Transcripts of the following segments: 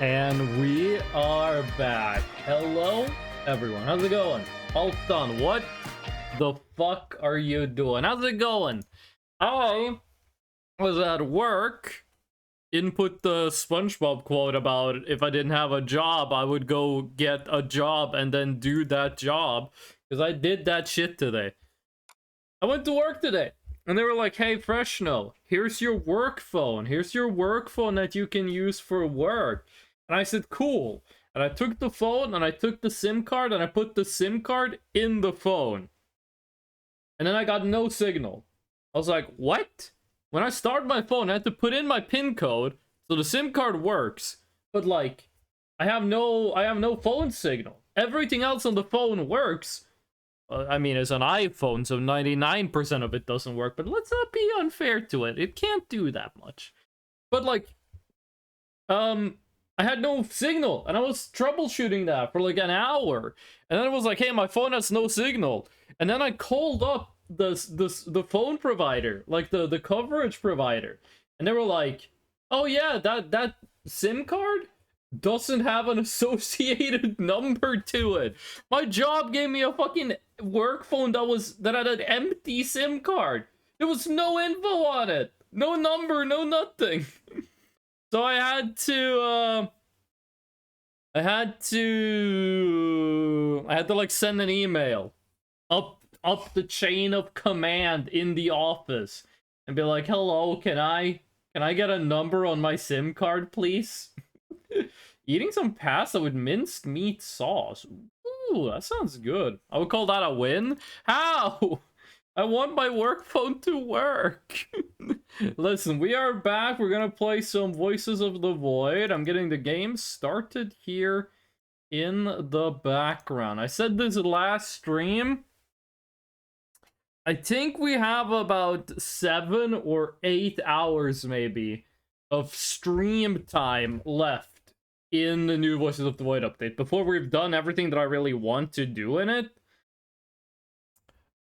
And we are back. Hello, everyone. How's it going? Hold on. What the fuck are you doing? How's it going? I was at work. Input the SpongeBob quote about if I didn't have a job, I would go get a job and then do that job. Because I did that shit today. I went to work today. And they were like, hey, Freshno, here's your work phone. Here's your work phone that you can use for work. And I said, cool. And I took the phone and I took the SIM card and I put the SIM card in the phone. And then I got no signal. I was like, what? When I start my phone, I had to put in my PIN code so the SIM card works. But like, I have no phone signal. Everything else on the phone works. I mean, it's an iPhone, so 99% of it doesn't work, but let's not be unfair to it. It can't do that much. But like, I had no signal, and I was troubleshooting that for like an hour. And then it was like, hey, my phone has no signal. And then I called up the phone provider, like the coverage provider. And they were like, oh yeah, that SIM card doesn't have an associated number to it. My job gave me a fucking work phone that had an empty SIM card. There was no info on it. No number, no nothing. So I had to like send an email up the chain of command in the office and be like, hello, can I get a number on my SIM card, please? Eating some pasta with minced meat sauce. Ooh, that sounds good. I would call that a win. How? I want my work phone to work. Listen, we are back. We're gonna play some Voices of the Void. I'm getting the game started here in the background. I said this last stream. I think we have about 7 or 8 hours maybe of stream time left in the new Voices of the Void update before we've done everything that I really want to do in it.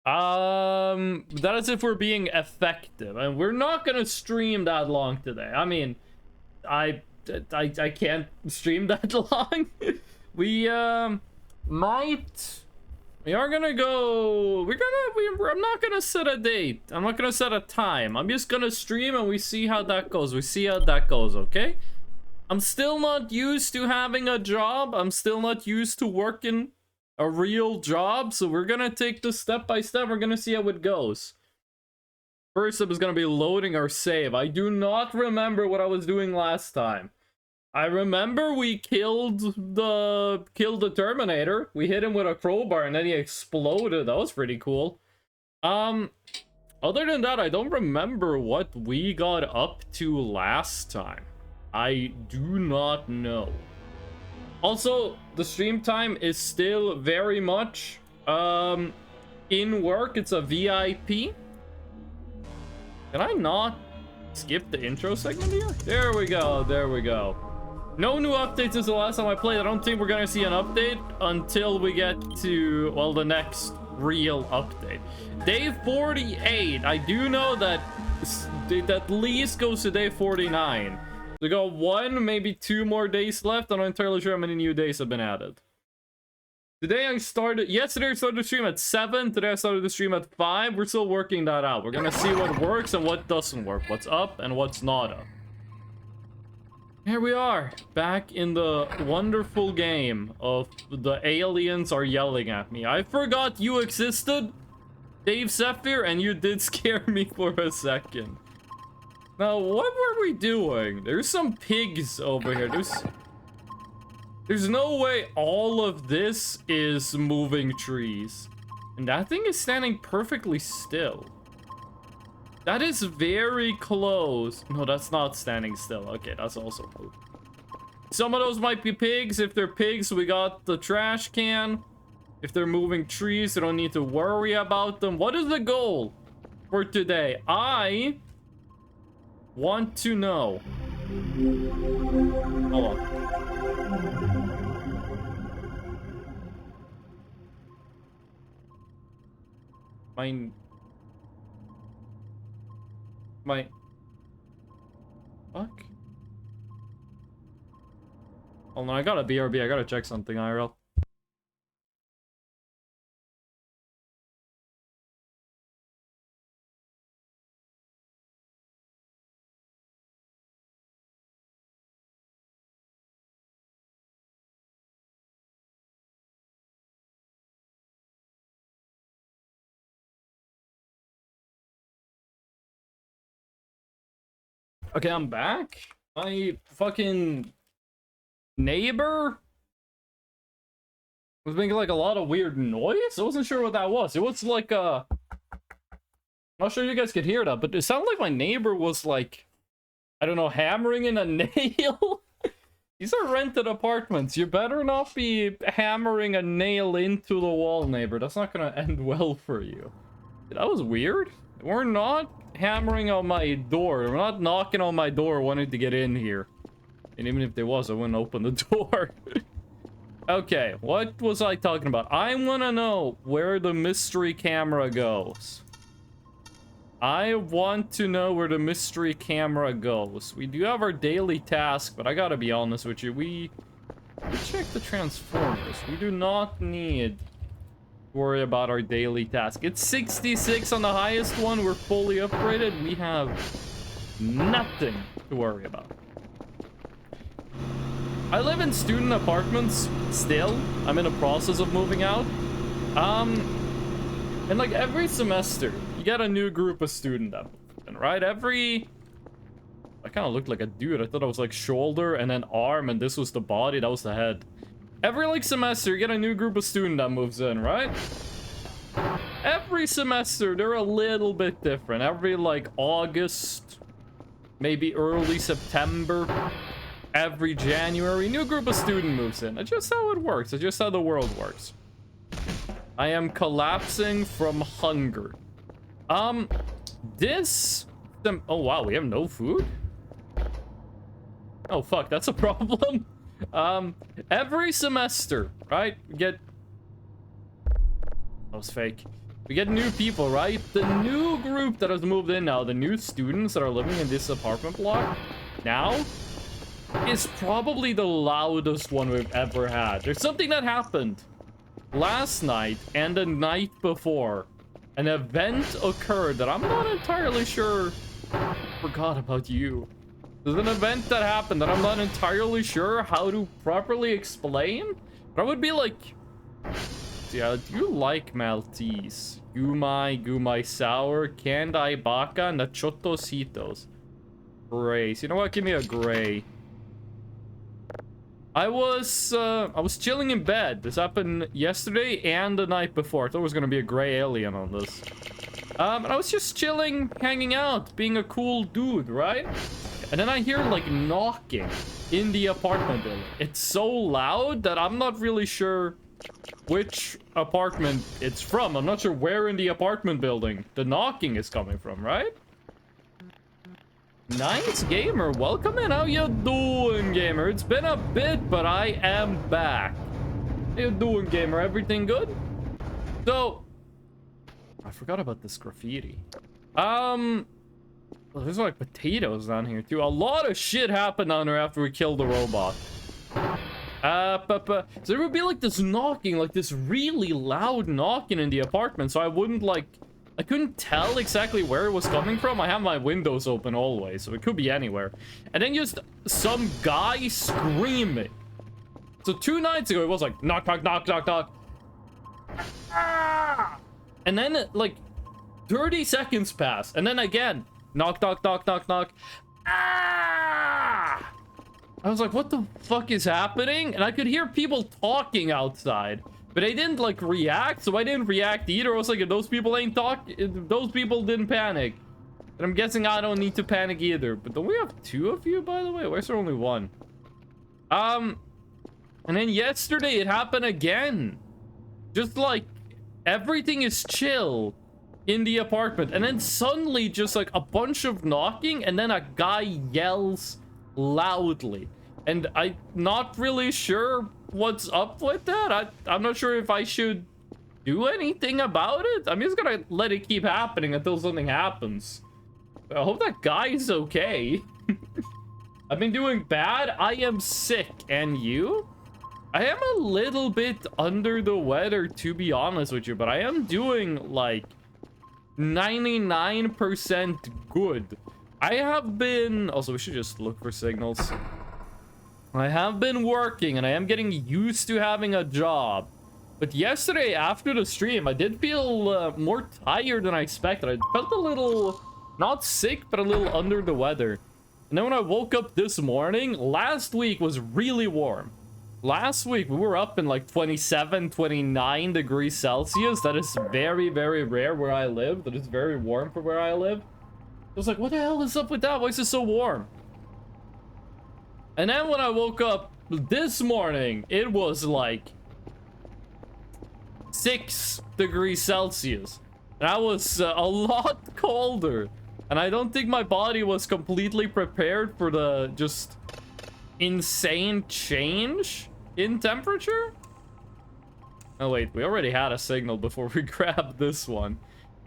That is if we're being effective, and we're not gonna stream that long today. I mean, I can't stream that long. We might. We are gonna go. I'm not gonna set a date. I'm not gonna set a time. I'm just gonna stream and we see how that goes. We see how that goes, okay? I'm still not used to having a job. I'm still not used to working a real job. So we're gonna take this step by step. We're gonna see how it goes. First up is gonna be loading our save. I do not remember what I was doing last time. I remember we killed the Terminator. We hit him with a crowbar and then he exploded. That was pretty cool. Other than that, I don't remember what we got up to last time. I do not know. Also, the stream time is still very much in work. It's a VIP. Can I not skip the intro segment here? There we go. There we go. No new updates since the last time I played. I don't think we're gonna see an update until we get to, well, the next real update. Day 48. I do know that it at least goes to day 49. We got 1, maybe 2 more days left. I'm not entirely sure how many new days have been added. Yesterday I started the stream at 7. Today I started the stream at 5. We're still working that out. We're gonna see what works and what doesn't work. What's up and what's not up. Here we are, back in the wonderful game of the aliens are yelling at me. I forgot you existed, Dave Zephyr, and you did scare me for a second. Now, what were we doing? There's some pigs over here. There's no way all of this is moving trees. And that thing is standing perfectly still. That is very close. No, that's not standing still. Okay, that's also cool. Some of those might be pigs. If they're pigs, we got the trash can. If they're moving trees, we don't need to worry about them. What is the goal for today? I want to know. Hold on. My fuck? Hold on, I got a BRB. I gotta check something, IRL. Okay, I'm back. My fucking neighbor was making like a lot of weird noise. I wasn't sure what that was. It was like I'm not sure you guys could hear that, but it sounded like my neighbor was like, I don't know, hammering in a nail. These are rented apartments. You better not be hammering a nail into the wall, neighbor. That's not gonna end well for you. That was weird. We're not hammering on my door. We're not knocking on my door wanting to get in here. And even if there was, I wouldn't open the door. Okay, what was I talking about? I want to know where the mystery camera goes. I want to know where the mystery camera goes. We do have our daily task, but I gotta be honest with you. We check the Transformers. We do not need to worry about our daily task. It's 66 on the highest one. We're fully upgraded. We have nothing to worry about. I live in student apartments still. I'm in the process of moving out. And like every semester, you get a new group of student up, right? I kind of looked like a dude. I thought I was like shoulder and then arm, and this was the body, that was the head. Every like semester, you get a new group of student that moves in, right? Every semester, they're a little bit different. Every like August, maybe early September, every January, new group of student moves in. That's just how it works. It's just how the world works. I am collapsing from hunger. Oh wow, we have no food? Oh fuck, that's a problem. Every semester, right? That was fake. We get new people, right? The new group that has moved in now, the new students that are living in this apartment block now, is probably the loudest one we've ever had. There's something that happened last night and the night before. An event occurred that I'm not entirely sure. Forgot about you. There's an event that happened that I'm not entirely sure how to properly explain. But I would be like, yeah, do you like Maltese? Gumai sour, Kandai baka, nachotositos. Grace. You know what? Give me a gray. I was chilling in bed. This happened yesterday and the night before. I thought it was gonna be a gray alien on this. And I was just chilling, hanging out, being a cool dude, right? And then I hear like knocking in the apartment building. It's so loud that I'm not really sure which apartment it's from. I'm not sure where in the apartment building the knocking is coming from, right? Nice, gamer. Welcome in. How you doing, gamer? It's been a bit, but I am back. How you doing, gamer? Everything good? So, I forgot about this graffiti. Well, there's like potatoes down here too. A lot of shit happened down there after we killed the robot. So there would be like this knocking, like this really loud knocking in the apartment, so I wouldn't like... I couldn't tell exactly where it was coming from. I have my windows open always, so it could be anywhere. And then just some guy screaming. So 2 nights ago, it was like, knock, knock, knock, knock, knock. And then, like, 30 seconds pass. And then again, knock, knock, knock, knock, knock. I was like, what the fuck is happening? And I could hear people talking outside. But I didn't, like, react, so I didn't react either. I was like, if those people ain't if those people didn't panic, then I'm guessing I don't need to panic either. But don't we have 2 of you, by the way? Why is there only 1? And then yesterday, it happened again. Just, like, everything is chill in the apartment. And then suddenly, just, like, a bunch of knocking, and then a guy yells loudly. And I'm not really sure what's up with that. I'm not sure if I should do anything about it. I'm just gonna let it keep happening until something happens. I hope that guy is okay. I've been doing bad. I am sick. And you? I am a little bit under the weather, to be honest with you, but I am doing like 99% good. I have been... Also, we should just look for signals. I have been working and I am getting used to having a job. But yesterday after the stream, I did feel more tired than I expected. I felt a little, not sick, but a little under the weather. And then when I woke up this morning, last week was really warm. Last week, we were up in like 27, 29 degrees Celsius. That is very, very rare where I live. That is very warm for where I live. I was like, what the hell is up with that? Why is it so warm? And then when I woke up this morning, it was like 6 degrees Celsius. That was a lot colder. And I don't think my body was completely prepared for the just insane change in temperature. Oh wait, we already had a signal before we grabbed this one.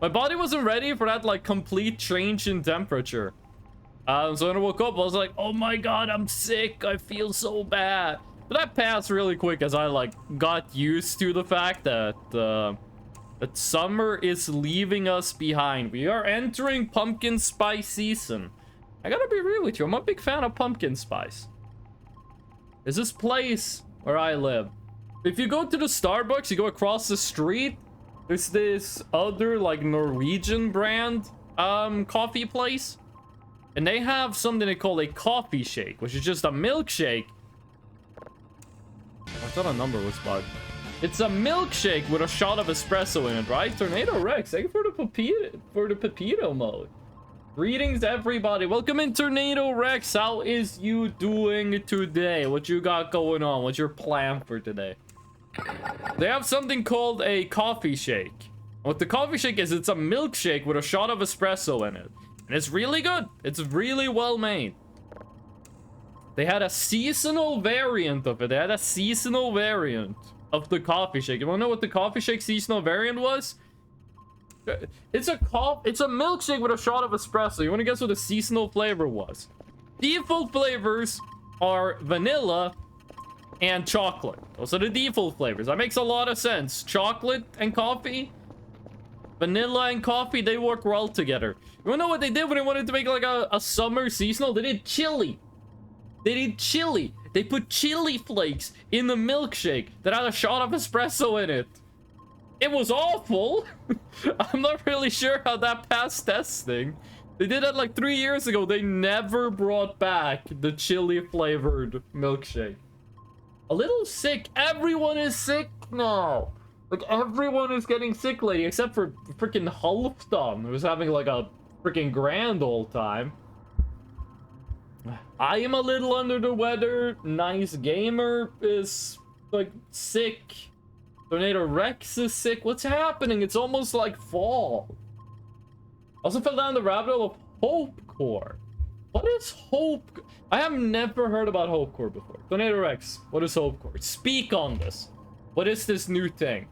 My body wasn't ready for that like complete change in temperature. So when I woke up, I was like, oh my god, I'm sick. I feel so bad. But that passed really quick as I like got used to the fact that that summer is leaving us behind. We are entering pumpkin spice season. I gotta be real with you, I'm a big fan of pumpkin spice. There's this place where I live. If you go to the Starbucks, you go across the street, there's this other like Norwegian brand coffee place. And they have something they call a coffee shake, which is just a milkshake. I thought a number was bugged. It's a milkshake with a shot of espresso in it, right? Tornado Rex, thank you for the Pepito mode. Greetings, everybody. Welcome in, Tornado Rex. How is you doing today? What you got going on? What's your plan for today? They have something called a coffee shake. What the coffee shake is, it's a milkshake with a shot of espresso in it. And it's really good. It's really well made. They had a seasonal variant of it. They had a seasonal variant of the coffee shake. You want to know what the coffee shake seasonal variant was? It's a milkshake with a shot of espresso. You want to guess what the seasonal flavor was? Default flavors are vanilla and chocolate. Those are the default flavors. That makes a lot of sense. Chocolate and coffee, vanilla and coffee, they work well together. You wanna know what they did when they wanted to make like a summer seasonal? They did chili. They did chili. They put chili flakes in the milkshake that had a shot of espresso in it. It was awful. I'm not really sure how that passed testing. They did that like 3 years ago. They never brought back the chili flavored milkshake. A little sick. Everyone is sick now. Like everyone is getting sick, lady, except for freaking Halfdan, who's having like a freaking grand old time. I am a little under the weather. Nice Gamer is like sick. Tornado Rex is sick. What's happening? It's almost like fall. Also fell down the rabbit hole of Hope Core. What is Hope? I have never heard about Hope Core before. Tornado Rex, what is Hope Core? Speak on this. What is this new thing?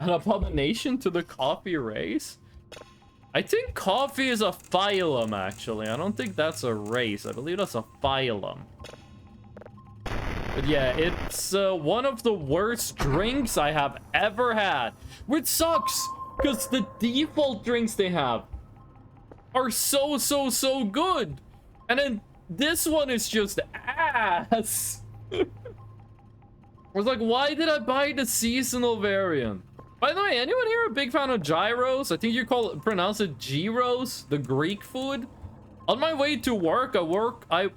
An abomination to the coffee race? I think coffee is a phylum, actually. I don't think that's a race. I believe that's a phylum. But yeah, it's one of the worst drinks I have ever had. Which sucks, because the default drinks they have are so good. And then this one is just ass. I was like, why did I buy the seasonal variant? By the way, anyone here a big fan of gyros? I think you pronounce it gyros, the Greek food. On my way to work, I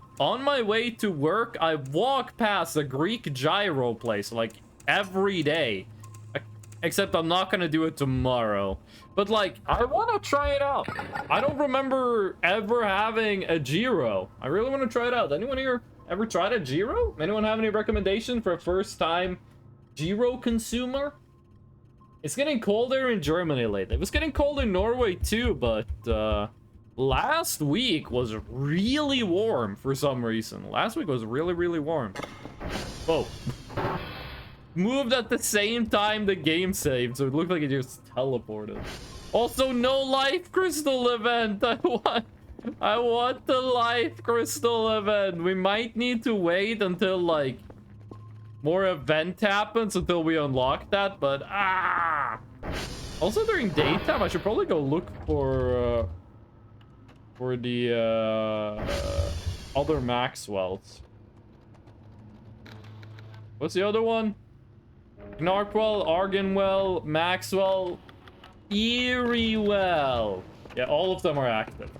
walk past a Greek gyro place like every day. Except I'm not gonna do it tomorrow. But like, I wanna try it out. I don't remember ever having a gyro. I really wanna try it out. Anyone here ever tried a gyro? Anyone have any recommendation for a first time gyro consumer? It's getting colder in Germany lately. It was getting cold in Norway too, but last week was really warm for some reason. Last week was really warm. Whoa. Moved at the same time the game saved, so it looked like it just teleported. Also, no life crystal event. I want the life crystal event. We might need to wait until like more event happens until we unlock that, but also during daytime I should probably go look for the other Maxwells. What's the other one? Gnarkwell, Arganwell, Maxwell, Eriewell. Yeah, all of them are active.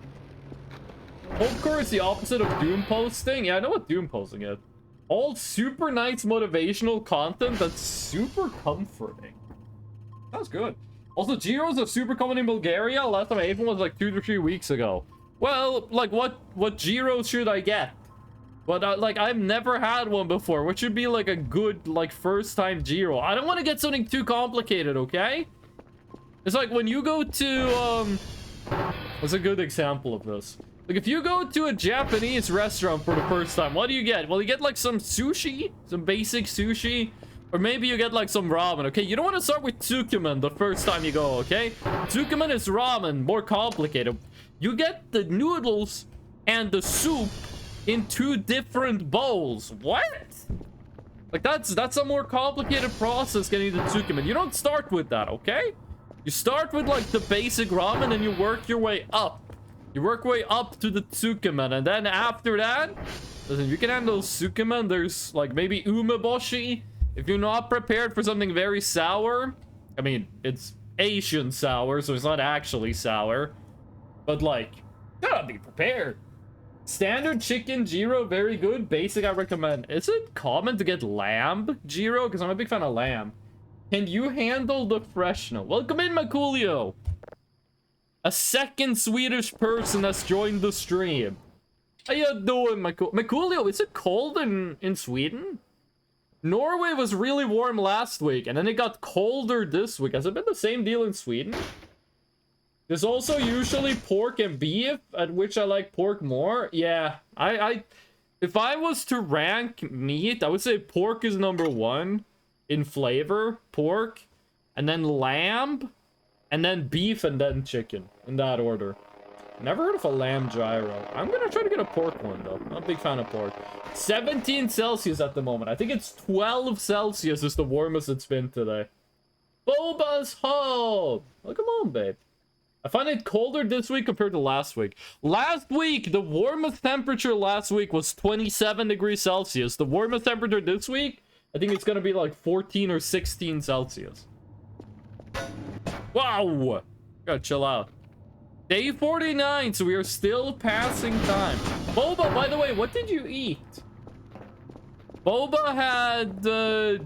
Hopecore is the opposite of doom posting. Yeah, I know what doom posting is. All super nice motivational content that's super comforting. Sounds good. Also, Giros are super common in Bulgaria. Last time I ate one was like 2 to 3 weeks ago. Well, like what Giros should I get? But like I've never had one before. What should be like a good like first time Giro? I don't want to get something too complicated, okay? It's like when you go to what's a good example of this? Like if you go to a Japanese restaurant for the first time, what do you get? Well, you get like some sushi, some basic sushi, or maybe you get like some ramen, okay? You don't want to start with tsukemen the first time you go, okay? Tsukemen is ramen, more complicated. You get the noodles and the soup in 2 different bowls. What? Like that's a more complicated process getting the tsukemen. You don't start with that, okay? You start with like the basic ramen and you work your way up. You work your way up to the tsukemen, and then after that, listen, you can handle tsukemen. There's like maybe umeboshi. If you're not prepared for something very sour, I mean, it's Asian sour, so it's not actually sour. But like, you gotta be prepared. Standard chicken Giro, very good. Basic, I recommend. Is it common to get lamb Giro? Because I'm a big fan of lamb. Can you handle the freshness? Welcome in, Maculio. A second Swedish person has joined the stream. How you doing, Maculio? Is it cold in Sweden? Norway was really warm last week, and then it got colder this week. Has it been the same deal in Sweden? There's also usually pork and beef, at which I like pork more. Yeah, if I was to rank meat, I would say pork is #1 in flavor, pork, and then lamb, and then beef, and then chicken, in that order. Never heard of a lamb gyro. I'm gonna try to get a pork one, though. I'm a big fan of pork. 17 Celsius at the moment. I think it's 12 Celsius is the warmest it's been today. Boba's home! Well, come on, babe. I find it colder this week compared to last week. Last week, the warmest temperature last week was 27 degrees Celsius. The warmest temperature this week, I think it's gonna be like 14 or 16 Celsius. Wow! Gotta chill out. Day 49, so we are still passing time. Boba, by the way, what did you eat? Boba had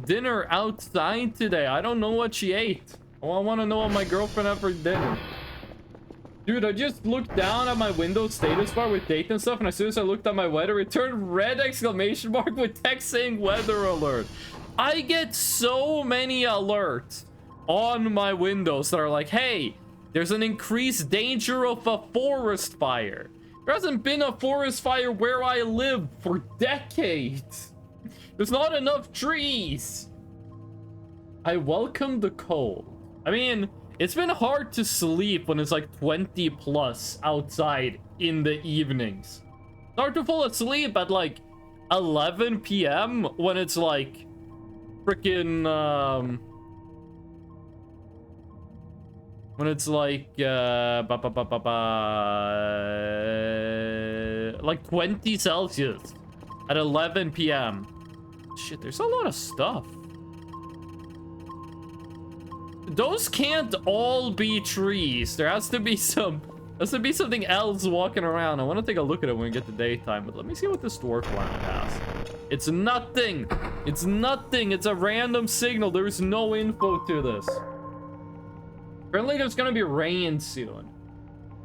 dinner outside today. I don't know what she ate. Oh, I want to know what my girlfriend had for dinner. Dude, I just looked down at my Windows status bar with date and stuff, and as soon as I looked at my weather, it turned red exclamation mark with text saying weather alert. I get so many alerts on my Windows that are like, hey, there's an increased danger of a forest fire. There hasn't been a forest fire where I live for decades. There's not enough trees. I welcome the cold. I mean, it's been hard to sleep when it's like 20 plus outside in the evenings. It's hard to fall asleep at like 11 p.m. when it's like freaking when it's like like 20 Celsius at 11 p.m. Shit, there's a lot of stuff. Those can't all be trees. There has to be something else walking around. I want to take a look at it when we get to daytime, but let me see what this dwarf planet has. It's nothing. It's nothing. It's a random signal. There is no info to this. Apparently there's gonna be rain soon.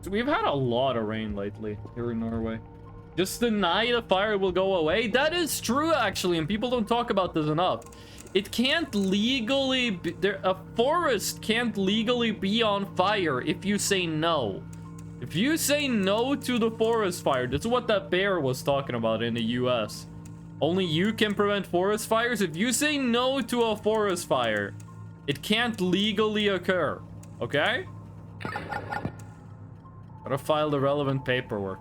So we've had a lot of rain lately here in Norway. Just the night a fire will go away. That is true, actually, and people don't talk about this enough. It can't legally be, a forest can't legally be on fire if you say no. If you say no to the forest fire, that's what that bear was talking about in the US. Only you can prevent forest fires. If you say no to a forest fire, it can't legally occur. Okay? Gotta file the relevant paperwork.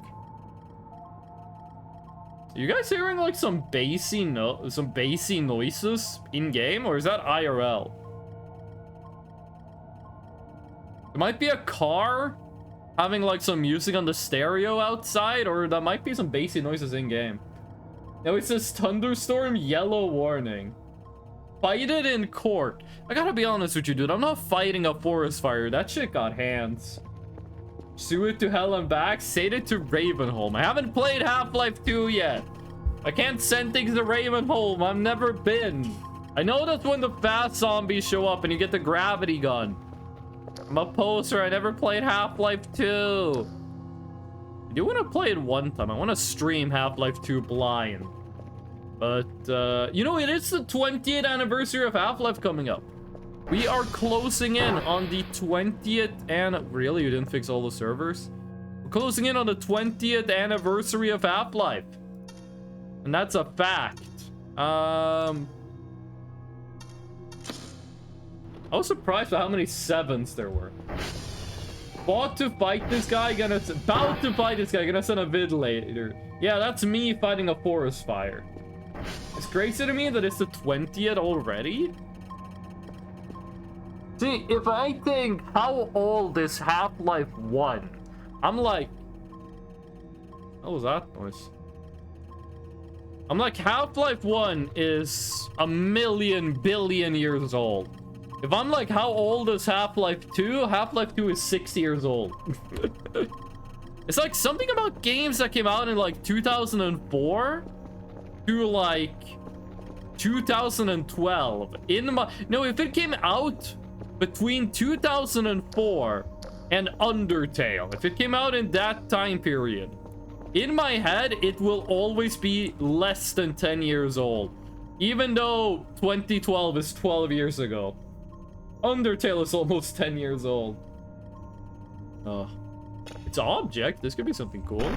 You guys hearing like some bassy noises in game, or is that IRL? It might be a car having like some music on the stereo outside, or that might be some bassy noises in game. Now it says thunderstorm, yellow warning. Fight it in court. I gotta be honest with you, dude. I'm not fighting a forest fire. That shit got hands. Sue it to hell and back. Say it to Ravenholm. I haven't played Half-Life 2 yet. I can't send things to Ravenholm. I've never been. I know that's when the fast zombies show up and you get the gravity gun. I'm a poser. I never played Half-Life 2. I do want to play it one time. I want to stream Half-Life 2 blind. But, you know, it is the 20th anniversary of Half-Life coming up. We are closing in on the 20th and... Really? You didn't fix all the servers? We're closing in on the 20th anniversary of Half-Life. And that's a fact. I was surprised by how many 7s there were. About to fight this guy, gonna send a vid later. Yeah, that's me fighting a forest fire. It's crazy to me that it's the 20th already. See, if I think how old is Half-Life 1, I'm like... What was that noise? I'm like, Half-Life 1 is a million billion years old. If I'm like, how old is Half-Life 2? Half-Life 2 is 6 years old. It's like something about games that came out in like 2004 to like 2012. No, if it came out between 2004 and Undertale, if it came out in that time period, in my head, it will always be less than 10 years old. Even though 2012 is 12 years ago. Undertale is almost 10 years old. Oh. It's an object. This could be something cool.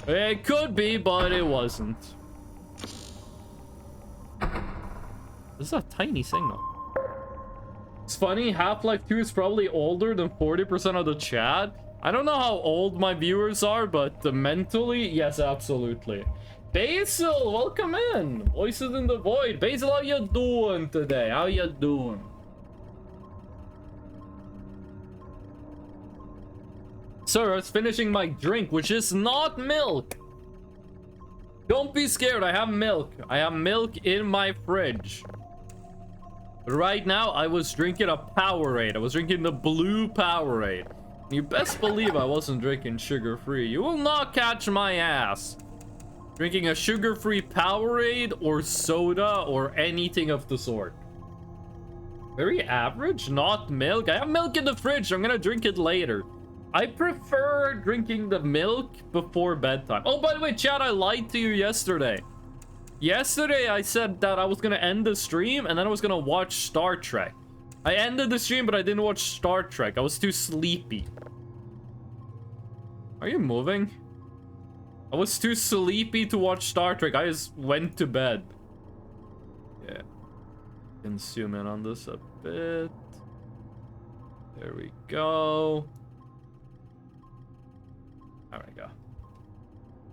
It could be, but it wasn't. This is a tiny signal. It's funny, Half-Life 2 is probably older than 40% of the chat. I don't know how old my viewers are, but mentally, yes, absolutely. Basil, welcome in. Voices in the void. Basil, how you doing today? How you doing? Sir, I was finishing my drink, which is not milk. Don't be scared, I have milk. I have milk in my fridge. But right now, I was drinking a Powerade. I was drinking the blue Powerade. You best believe I wasn't drinking sugar-free. You will not catch my ass drinking a sugar-free Powerade or soda or anything of the sort. Very average, not milk. I have milk in the fridge. I'm gonna drink it later. I prefer drinking the milk before bedtime. Oh, by the way, chat, I lied to you yesterday. Yesterday, I said that I was gonna end the stream and then I was gonna watch Star Trek. I ended the stream, but I didn't watch Star Trek. I was too sleepy. Are you moving? I was too sleepy to watch Star Trek. I just went to bed. Yeah. Can zoom in on this a bit. There we go. There we go.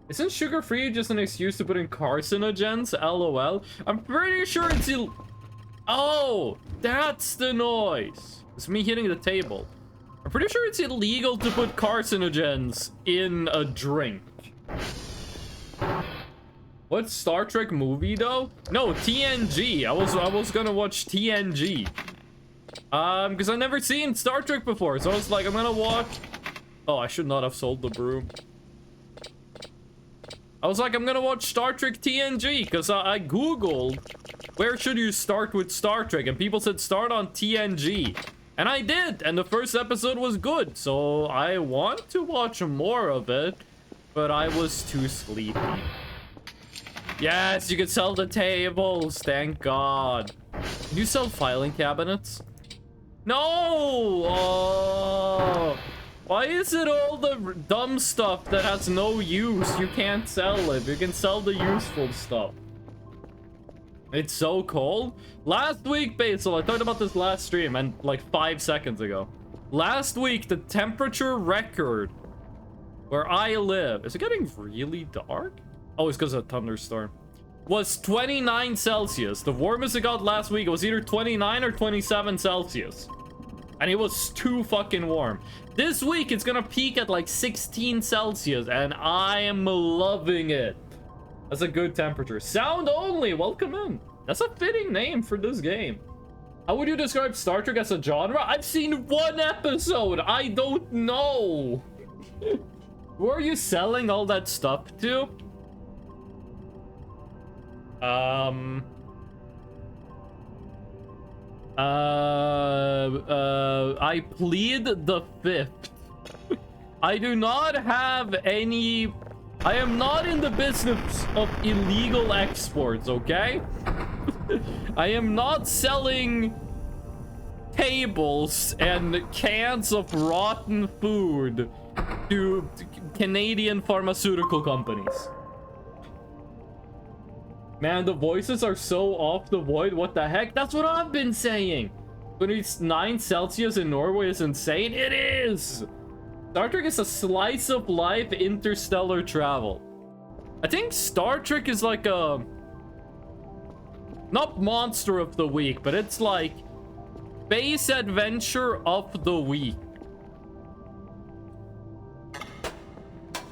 Isn't sugar-free just an excuse to put in carcinogens? LOL. I'm pretty sure it's Oh, that's the noise. It's me hitting the table. I'm pretty sure it's illegal to put carcinogens in a drink. What Star Trek movie though? No, TNG. I was gonna watch TNG. Because I've never seen Star Trek before, so I was like, I'm gonna watch. Oh, I should not have sold the broom. I was like, I'm gonna watch Star Trek TNG, because I googled where should you start with Star Trek, and people said start on TNG. And I did, and the first episode was good, so I want to watch more of it, but I was too sleepy. Yes, you can sell the tables, thank God. Can you sell filing cabinets? No! Oh, why is it all the dumb stuff that has no use? You can't sell it. You can sell the useful stuff. It's so cold. Last week, Basil, I talked about this last stream and like 5 seconds ago. Last week, the temperature record where I live, is it getting really dark? Oh, it's because of a thunderstorm. Was 29 Celsius. The warmest it got last week was either 29 or 27 Celsius. And it was too fucking warm. This week, it's gonna peak at like 16 Celsius, and I am loving it. That's a good temperature. Sound only, welcome in. That's a fitting name for this game. How would you describe Star Trek as a genre? I've seen one episode. I don't know. Who are you selling all that stuff to? I plead the fifth. I do not have any... I am not in the business of illegal exports, okay? I am not selling tables and cans of rotten food to Canadian pharmaceutical companies. Man, the voices are so off the void. What the heck? That's what I've been saying. When it's 9 Celsius in Norway is insane. It is. Star Trek is a slice of life interstellar travel. I think Star Trek is like a... not monster of the week, but it's like space adventure of the week.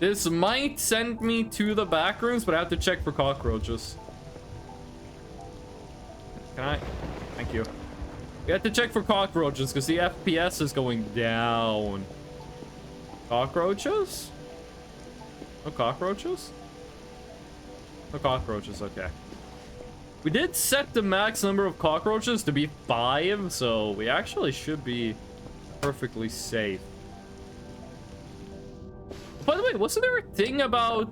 This might send me to the back rooms, but I have to check for cockroaches. Can I? Thank you. We have to check for cockroaches because the FPS is going down. Cockroaches? No cockroaches? No cockroaches, okay. We did set the max number of cockroaches to be 5, so we actually should be perfectly safe. By the way, wasn't there a thing about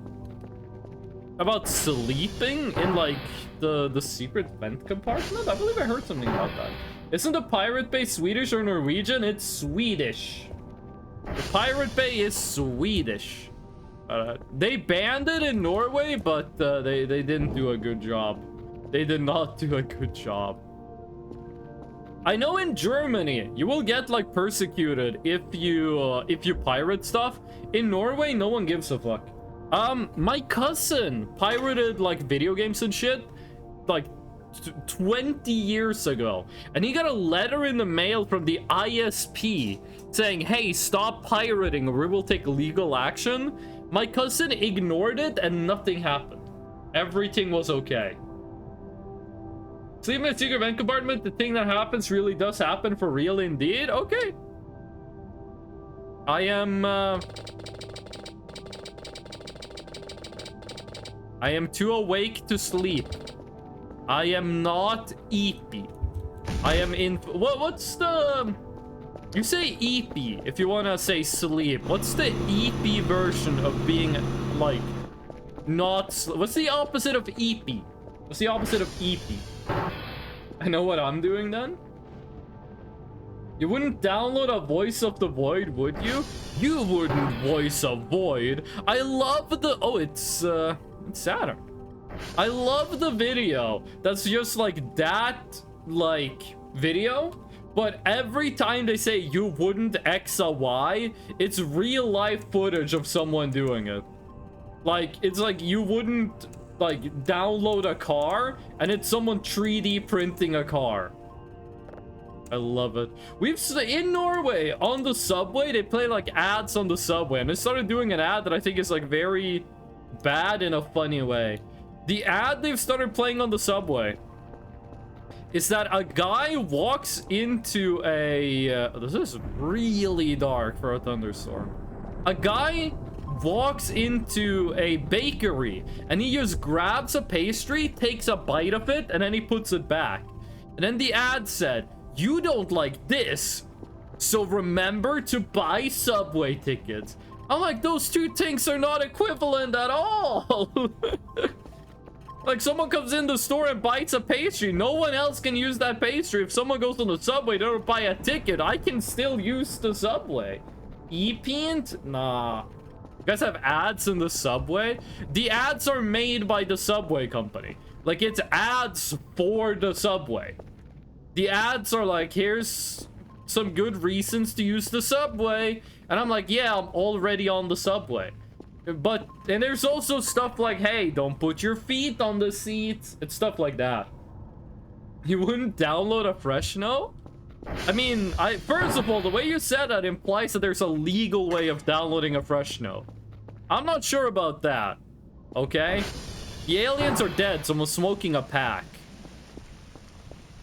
sleeping in like the secret vent compartment? I believe I heard something about that. Isn't the Pirate Bay Swedish or Norwegian? It's Swedish. The Pirate Bay is Swedish. They banned it in Norway, but they didn't do a good job. They did not do a good job. I know in Germany you will get like persecuted if you pirate stuff. In Norway, no one gives a fuck. My cousin pirated like video games and shit like 20 years ago, and he got a letter in the mail from the ISP saying, hey, stop pirating or we will take legal action. My cousin ignored it and nothing happened. Everything was okay. Sleeping in a secret vent compartment, the thing that happens really does happen for real indeed. Okay. I am too awake to sleep. I am not eepy. I am in... What's the... You say eepy if you want to say sleep. What's the eepy version of being, like, not... What's the opposite of eepy? What's the opposite of eepy? I know what I'm doing then. You wouldn't download a Voice of the Void, would you? You wouldn't voice a void. I love the... Oh, it's Saturn. I love the video. That's just like that, like, video. But every time they say you wouldn't X a Y, it's real life footage of someone doing it. Like, it's like you wouldn't, like, download a car, and it's someone 3D printing a car. I love it. In Norway, on the subway, they play, like, ads on the subway, and they started doing an ad that I think is, like, very bad in a funny way. The ad they've started playing on the subway is that a guy walks into a... this is really dark for a thunderstorm. A guy walks into a bakery, and he just grabs a pastry, takes a bite of it, and then he puts it back. And then the ad said, you don't like this, so remember to buy subway tickets. I'm like, those two things are not equivalent at all. Like, someone comes in the store and bites a pastry. No one else can use that pastry. If someone goes on the subway, they don't buy a ticket. I can still use the subway. E-paint? Nah. You guys have ads in the subway? The ads are made by the subway company. Like, it's ads for the subway. The ads are like, here's some good reasons to use the subway. And I'm like, yeah, I'm already on the subway. But, and there's also stuff like, hey, don't put your feet on the seats. It's stuff like that. You wouldn't download a Freshno? I mean, first of all, the way you said that implies that there's a legal way of downloading a Freshno. I'm not sure about that. Okay? The aliens are dead, so I'm smoking a pack.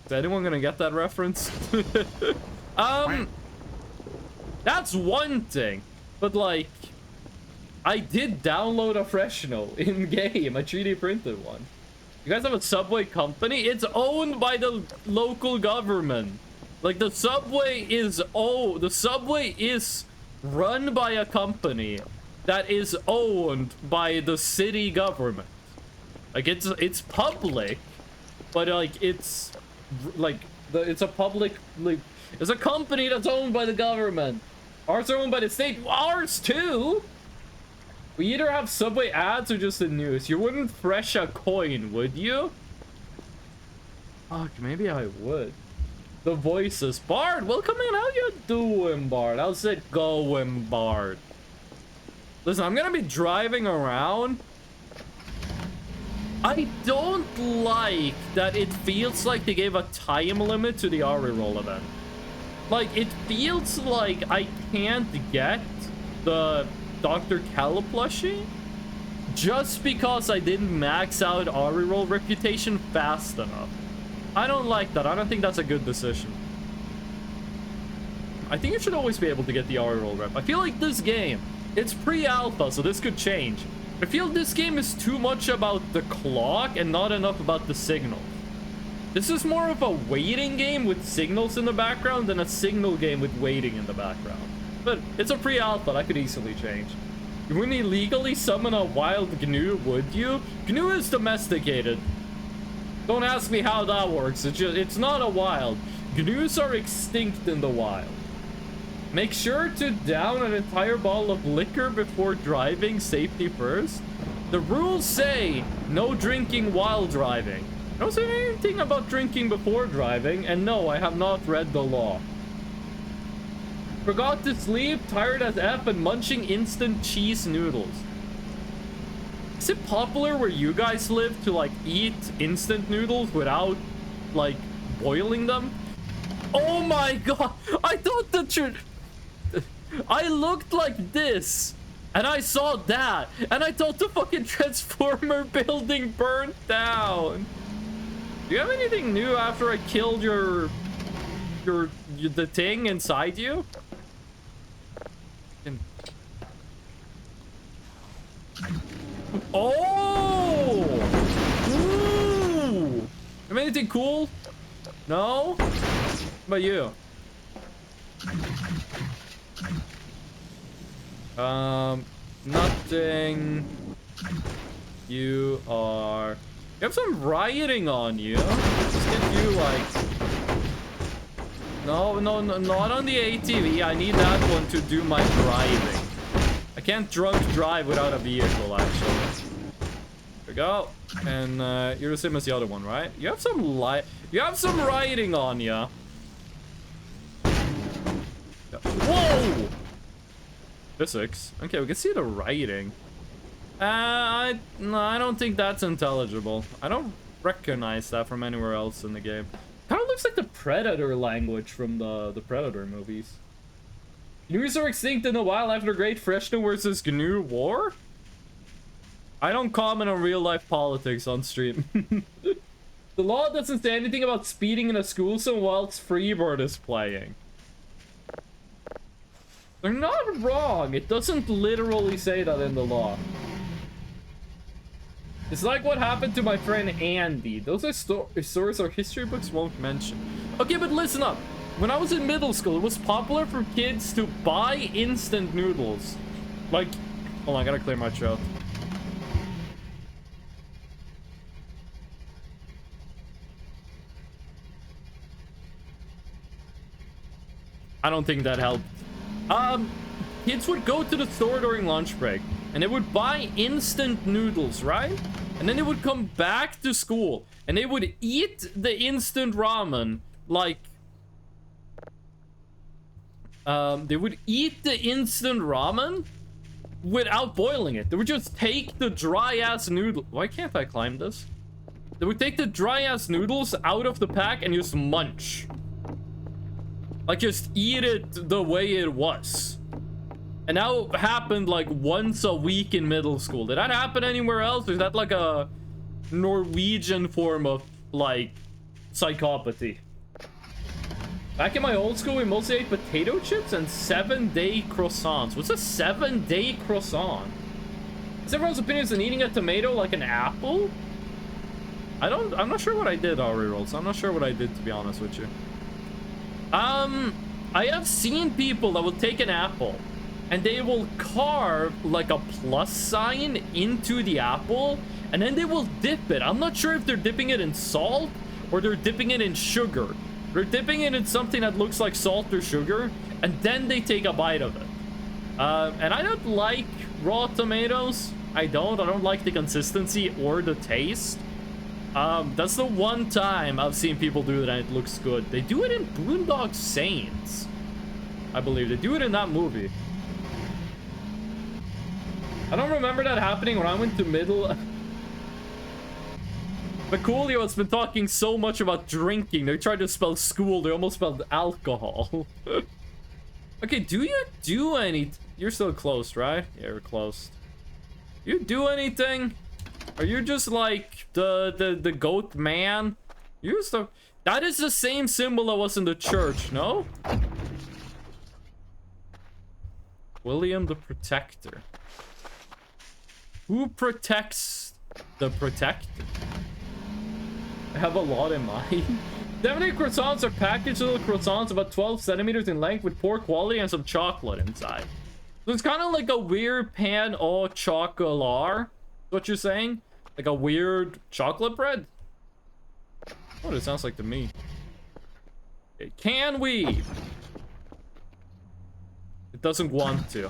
Is anyone gonna get that reference? That's one thing. But like, I did download a Freshno in-game, a 3D printed one. You guys have a subway company? It's owned by the local government. Like, the subway is run by a company that is owned by the city government. Like, it's public, but like it's a public, like, it's a company that's owned by the government. Ours are owned by the state. Ours too. We either have subway ads or just the news. You wouldn't fresh a coin, would you? Fuck, maybe I would. The voices. Bard, welcome in. How you doing, Bard? How's it going, Bard? Listen, I'm gonna be driving around. I don't like that it feels like they gave a time limit to the Reroll event. Like, it feels like I can't get the Dr. Kala plushie just because I didn't max out Reroll reputation fast enough. I don't like that. I don't think that's a good decision. I think you should always be able to get the Reroll rep. I feel like this game, it's pre-alpha, so this could change. I feel this game is too much about the clock and not enough about the signal. This is more of a waiting game with signals in the background than a signal game with waiting in the background. But it's a pre-alpha, that could easily change. You wouldn't illegally summon a wild GNU, would you? GNU is domesticated. Don't ask me how that works. It's not a wild. GNUs are extinct in the wild. Make sure to down an entire bottle of liquor before driving, safety first. The rules say no drinking while driving. I don't say anything about drinking before driving, and no, I have not read the law. Forgot to sleep, tired as F, and munching instant cheese noodles. Is it popular where you guys live to like eat instant noodles without like boiling them? Oh my god, I thought that I looked like this and I saw that and I thought the fucking transformer building burned down. Do you have anything new after I killed the thing inside you? Oh! Ooh! Have anything cool? No? What about you? Nothing. You have some rioting on you. Let's get you like... No, not on the ATV. I need that one to do my driving. I can't drunk drive without a vehicle, actually. There we go. And you're the same as the other one, right? You have some rioting on ya. Whoa! Physics. Okay, we can see the writing. No, I don't think that's intelligible. I don't recognize that from anywhere else in the game. Kind of looks like the Predator language from the Predator movies. GNUs are extinct in the wild after Great Freshno versus GNU War? I don't comment on real life politics on stream. The law doesn't say anything about speeding in a school zone whilst Freebird is playing. They're not wrong. It doesn't literally say that in the law. It's like what happened to my friend Andy. Those are stories our history books won't mention. Okay, but listen up. When I was in middle school, it was popular for kids to buy instant noodles. Like, hold on, I gotta clear my throat. I don't think that helped. Kids would go to the store during lunch break and they would buy instant noodles, right? And then they would come back to school and they would eat the instant ramen like They would eat the instant ramen without boiling it. They would just take the dry ass noodle. Why can't I climb this? They would take the dry ass noodles out of the pack and just munch. Like, just eat it the way it was. And that happened like once a week in middle school. Did that happen anywhere else? Or is that like a Norwegian form of like psychopathy? Back in my old school, we mostly ate potato chips and 7-day croissants. What's a 7-day croissant? Is everyone's opinions on eating a tomato like an apple? I'm not sure what I did, Rolls. I'm not sure what I did, to be honest with you. I have seen people that will take an apple and they will carve like a plus sign into the apple and then they will dip it. I'm not sure if they're dipping it in salt or they're dipping it in sugar. They're dipping it in something that looks like salt or sugar, and then they take a bite of it. And I don't like raw tomatoes. I don't like the consistency or the taste. That's the one time I've seen people do it and it looks good. They do it in Boondock Saints, I believe. They do it in that movie. I don't remember that happening when I went to middle. Coolio has been talking so much about drinking. They tried to spell school. They almost spelled alcohol. Okay, do you do any... You're still closed, right? Yeah, you're closed. You do anything? Are you just like the goat man? You're still... That is the same symbol that was in the church, no? William the Protector. Who protects the Protector? I have a lot in mind. 70 croissants are packaged little croissants about 12 centimeters in length with poor quality and some chocolate inside. So it's kind of like a weird pan au chocolat. What you're saying? Like a weird chocolate bread? What it sounds like to me. It can we? It doesn't want to.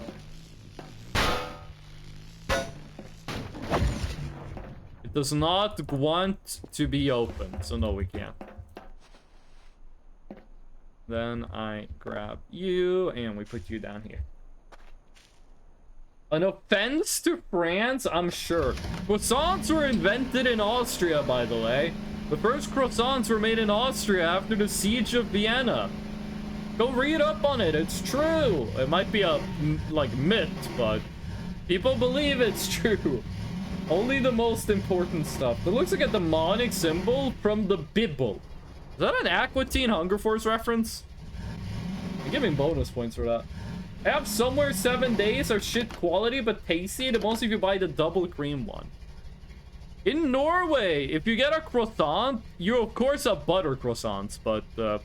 Does not want to be open, so no, we can't. Then I grab you and we put you down here. An offense to France, I'm sure. Croissants were invented in Austria, by the way. The first croissants were made in Austria after the siege of Vienna. Go read up on it, it's true. It might be a like myth, but people believe it's true. Only the most important stuff. It looks like a demonic symbol from the Bible. Is that an Aqua Teen Hunger Force reference? I'm giving bonus points for that. I have somewhere 7 days are shit quality but tasty, the most if you buy the double cream one. In Norway, if you get a croissant, you of course have butter croissants, but the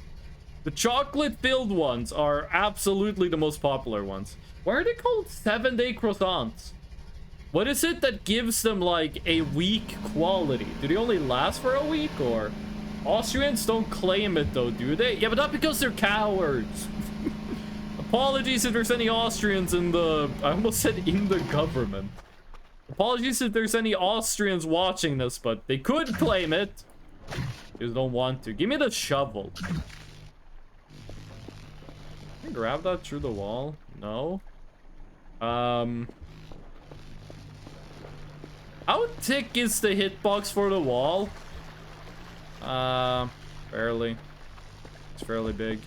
chocolate-filled ones are absolutely the most popular ones. Why are they called 7-day croissants? What is it that gives them like a weak quality? Do they only last for a week or? Austrians don't claim it though, do they? Yeah, but not because they're cowards. Apologies if there's any Austrians in the... I almost said in the government. Apologies if there's any Austrians watching this, but they could claim it. They just don't want to. Give me the shovel. Can I grab that through the wall? No. How thick is the hitbox for the wall? Barely. It's fairly big.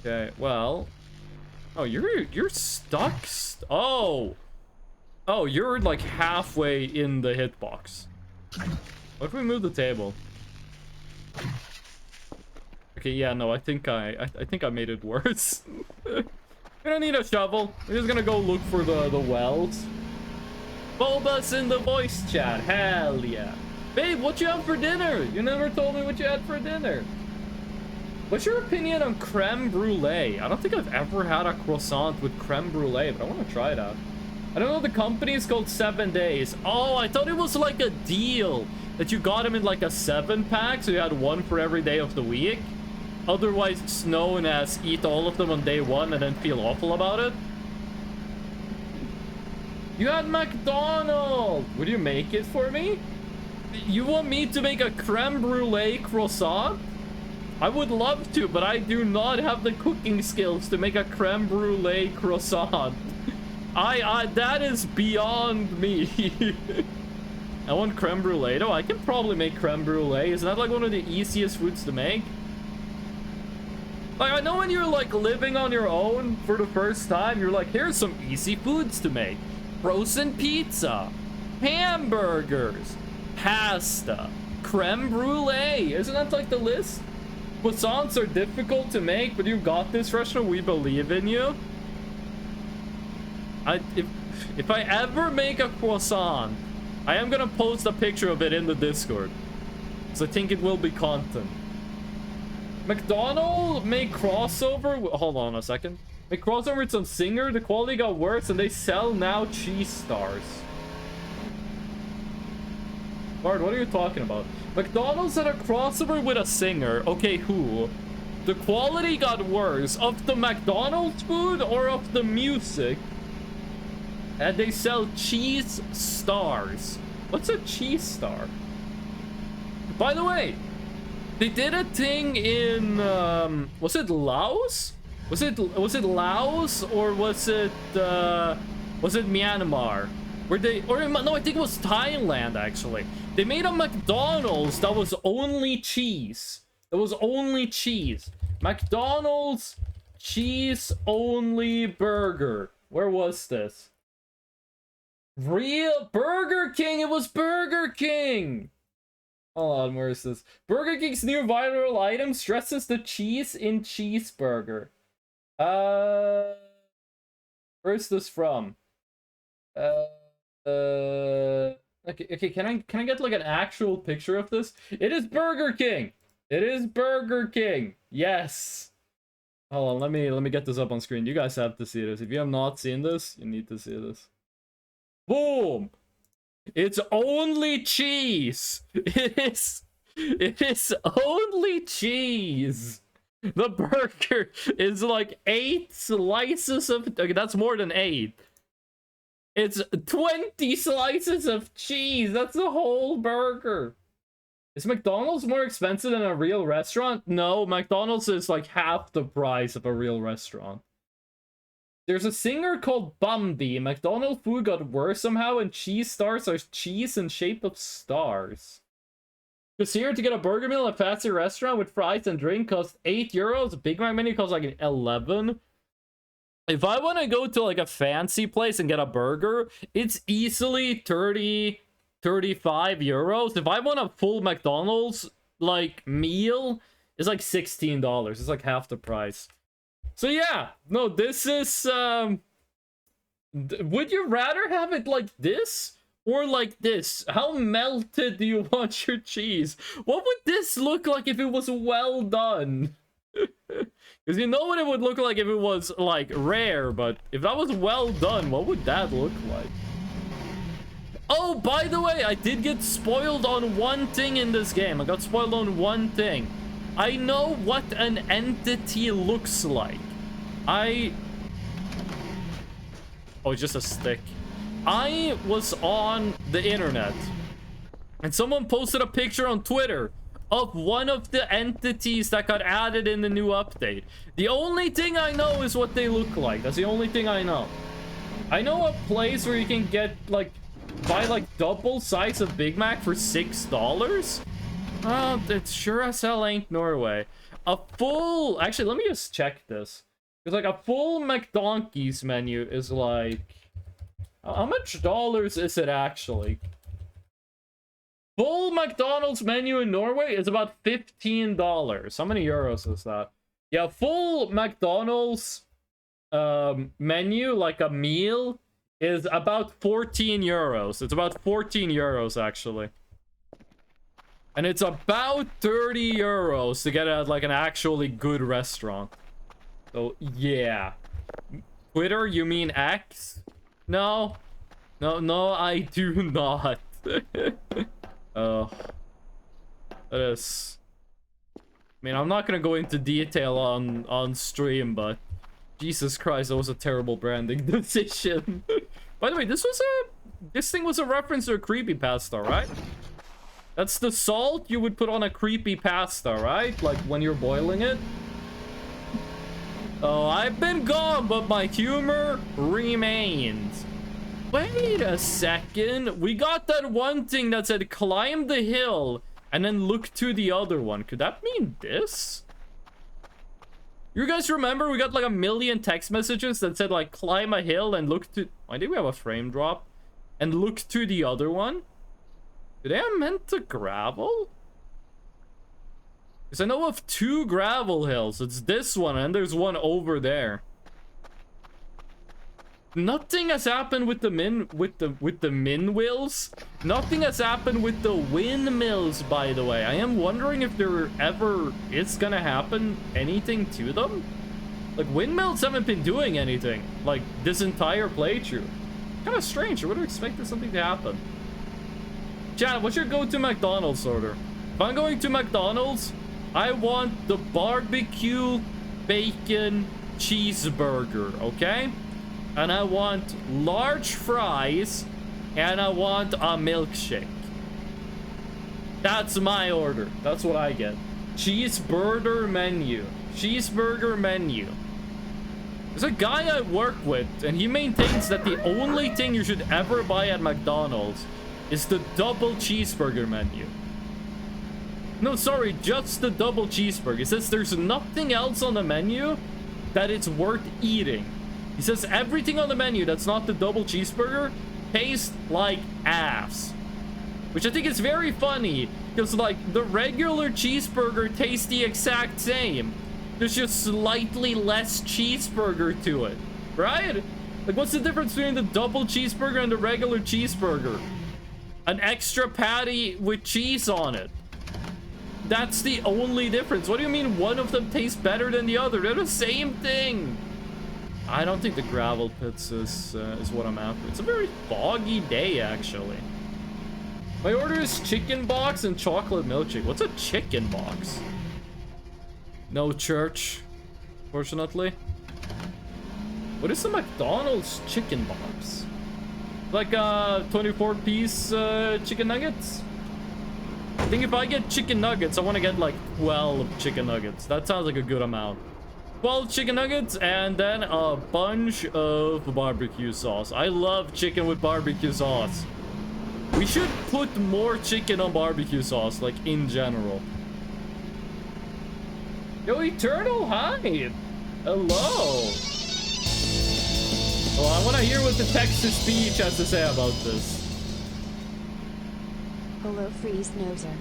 Okay, well. Oh, you're stuck. Oh, you're like halfway in the hitbox. What if we move the table? Okay, yeah, no, I think I made it worse. We don't need a shovel. We're just gonna go look for the wells. Boba's in the voice chat. Hell yeah. Babe, what you have for dinner? You never told me what you had for dinner. What's your opinion on creme brulee? I don't think I've ever had a croissant with creme brulee, but I want to try it out. I don't know, the company is called 7 Days. Oh, I thought it was like a deal that you got them in like a 7-pack, so you had one for every day of the week. Otherwise, it's known as eat all of them on day 1 and then feel awful about it. You had McDonald's! Would you make it for me? You want me to make a creme brulee croissant? I would love to, but I do not have the cooking skills to make a creme brulee croissant. That is beyond me. I want creme brulee though. I can probably make creme brulee. Isn't that like one of the easiest foods to make? Like, I know when you're like living on your own for the first time, you're like, here's some easy foods to make. Frozen pizza, hamburgers, pasta, creme brulee. Isn't that like the list? Croissants are difficult to make, but you got this, Reshna. We believe in you. If I ever make a croissant, I am gonna post a picture of it in the Discord, because I think it will be content. McDonald's made crossover. Hold on a second. Made crossover with some singer. The quality got worse, and they sell now cheese stars. Bard, what are you talking about? McDonald's had a crossover with a singer. Okay, who? The quality got worse of the McDonald's food or of the music? And they sell cheese stars. What's a cheese star? By the way, they did a thing in was it Laos? Was it Laos or was it Myanmar? Where they, or no, I think it was Thailand actually. They made a McDonald's that was only cheese. That was only cheese. McDonald's cheese only burger. Where was this? Real Burger King. It was Burger King. Hold on, where is this? Burger King's new viral item stresses the cheese in cheeseburger. Where's this from? Okay, can I get like an actual picture of this? It is Burger King. It is Burger King. Yes. Hold on, let me get this up on screen. You guys have to see this. If you have not seen this, you need to see this. Boom. It's only cheese. It is only cheese. The burger is like 8 slices of, okay, that's more than 8. It's 20 slices of cheese. That's the whole burger. Is McDonald's more expensive than a real restaurant? No, McDonald's is like half the price of a real restaurant. There's a singer called Bambi. McDonald's food got worse somehow, and cheese stars are cheese in shape of stars. Because here to get a burger meal at a fast food restaurant with fries and drink costs €8. A Big Mac menu costs like 11. If I want to go to like a fancy place and get a burger, it's easily 30, 35 euros. If I want a full McDonald's like meal, it's like $16. It's like half the price. So yeah, no, this is would you rather have it like this or like this? How melted do you want your cheese? What would this look like if it was well done? Because you know what it would look like if it was like rare, but if that was well done, what would that look like? Oh, by the way, I did get spoiled on one thing in this game. I got spoiled on one thing. I know what an entity looks like. Oh, it's just a stick. I was on the internet and someone posted a picture on Twitter of one of the entities that got added in the new update. The only thing I know is what they look like. That's the only thing I know. I know a place where you can get like buy like double size of Big Mac for $6. It sure as hell ain't Norway. A full, actually, let me just check this. It's like a full McDonald's menu is like, how much dollars is it actually? Full McDonald's menu in Norway is about $15. How many euros is that? Yeah, full McDonald's menu, like a meal, is about 14 euros. It's about 14 euros actually. And it's about 30 euros to get at like an actually good restaurant. So yeah. Twitter, you mean X? No. No, I do not. Oh. That is... I mean, I'm not gonna go into detail on stream, but... Jesus Christ, that was a terrible branding decision. By the way, this thing was a reference to a creepypasta, right? That's the salt you would put on a creepy pasta, right? Like when you're boiling it. Oh, I've been gone, but my humor remains. Wait a second. We got that one thing that said climb the hill and then look to the other one. Could that mean this? You guys remember we got like a million text messages that said like climb a hill and look to... Why did we have a frame drop? And look to the other one? Did I meant to gravel? Because I know of 2 gravel hills. It's this one and there's one over there. Nothing has happened with the minwills. Nothing has happened with the windmills, by the way. I am wondering if there ever is gonna happen anything to them. Like, windmills haven't been doing anything, like, this entire playthrough. Kind of strange. I would have expected something to happen. Chat, what's your go-to McDonald's order? If I'm going to McDonald's, I want the barbecue bacon cheeseburger, okay? And I want large fries, and I want a milkshake. That's my order. That's what I get. Cheeseburger menu. Cheeseburger menu. There's a guy I work with, and he maintains that the only thing you should ever buy at McDonald's is the double cheeseburger menu. No, sorry, just the double cheeseburger. He says there's nothing else on the menu that it's worth eating. He says everything on the menu that's not the double cheeseburger tastes like ass. Which I think is very funny, because like the regular cheeseburger tastes the exact same. There's just slightly less cheeseburger to it, right? Like, what's the difference between the double cheeseburger and the regular cheeseburger? An extra patty with cheese on it. That's the only difference. What do you mean one of them tastes better than the other? They're the same thing. I don't think the gravel pits is what I'm after. It's a very foggy day, actually. My order is chicken box and chocolate milkshake. What's a chicken box? No church, fortunately. What is the McDonald's chicken box? Like 24-piece chicken nuggets? I think if I get chicken nuggets, I want to get like 12 chicken nuggets. That sounds like a good amount. 12 chicken nuggets and then a bunch of barbecue sauce. I love chicken with barbecue sauce. We should put more chicken on barbecue sauce, like in general. Yo, Eternal, hi. Hello. Well, I want to hear what the text-to-speech has to say about this. Hello, Freeze Noser.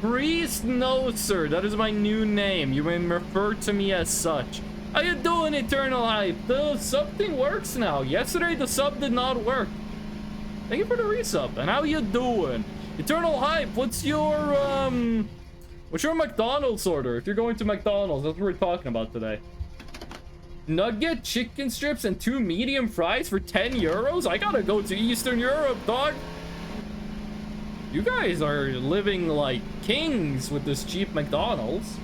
Freeze Noser, that is my new name. You may refer to me as such. How you doing, Eternal Hype? The sub thing works now. Yesterday, the sub did not work. Thank you for the resub. And how you doing? Eternal Hype, what's your McDonald's order? If you're going to McDonald's, that's what we're talking about today. Nugget, chicken strips, and 2 medium fries for 10 euros? I gotta go to Eastern Europe, dog. You guys are living like kings with this cheap McDonald's.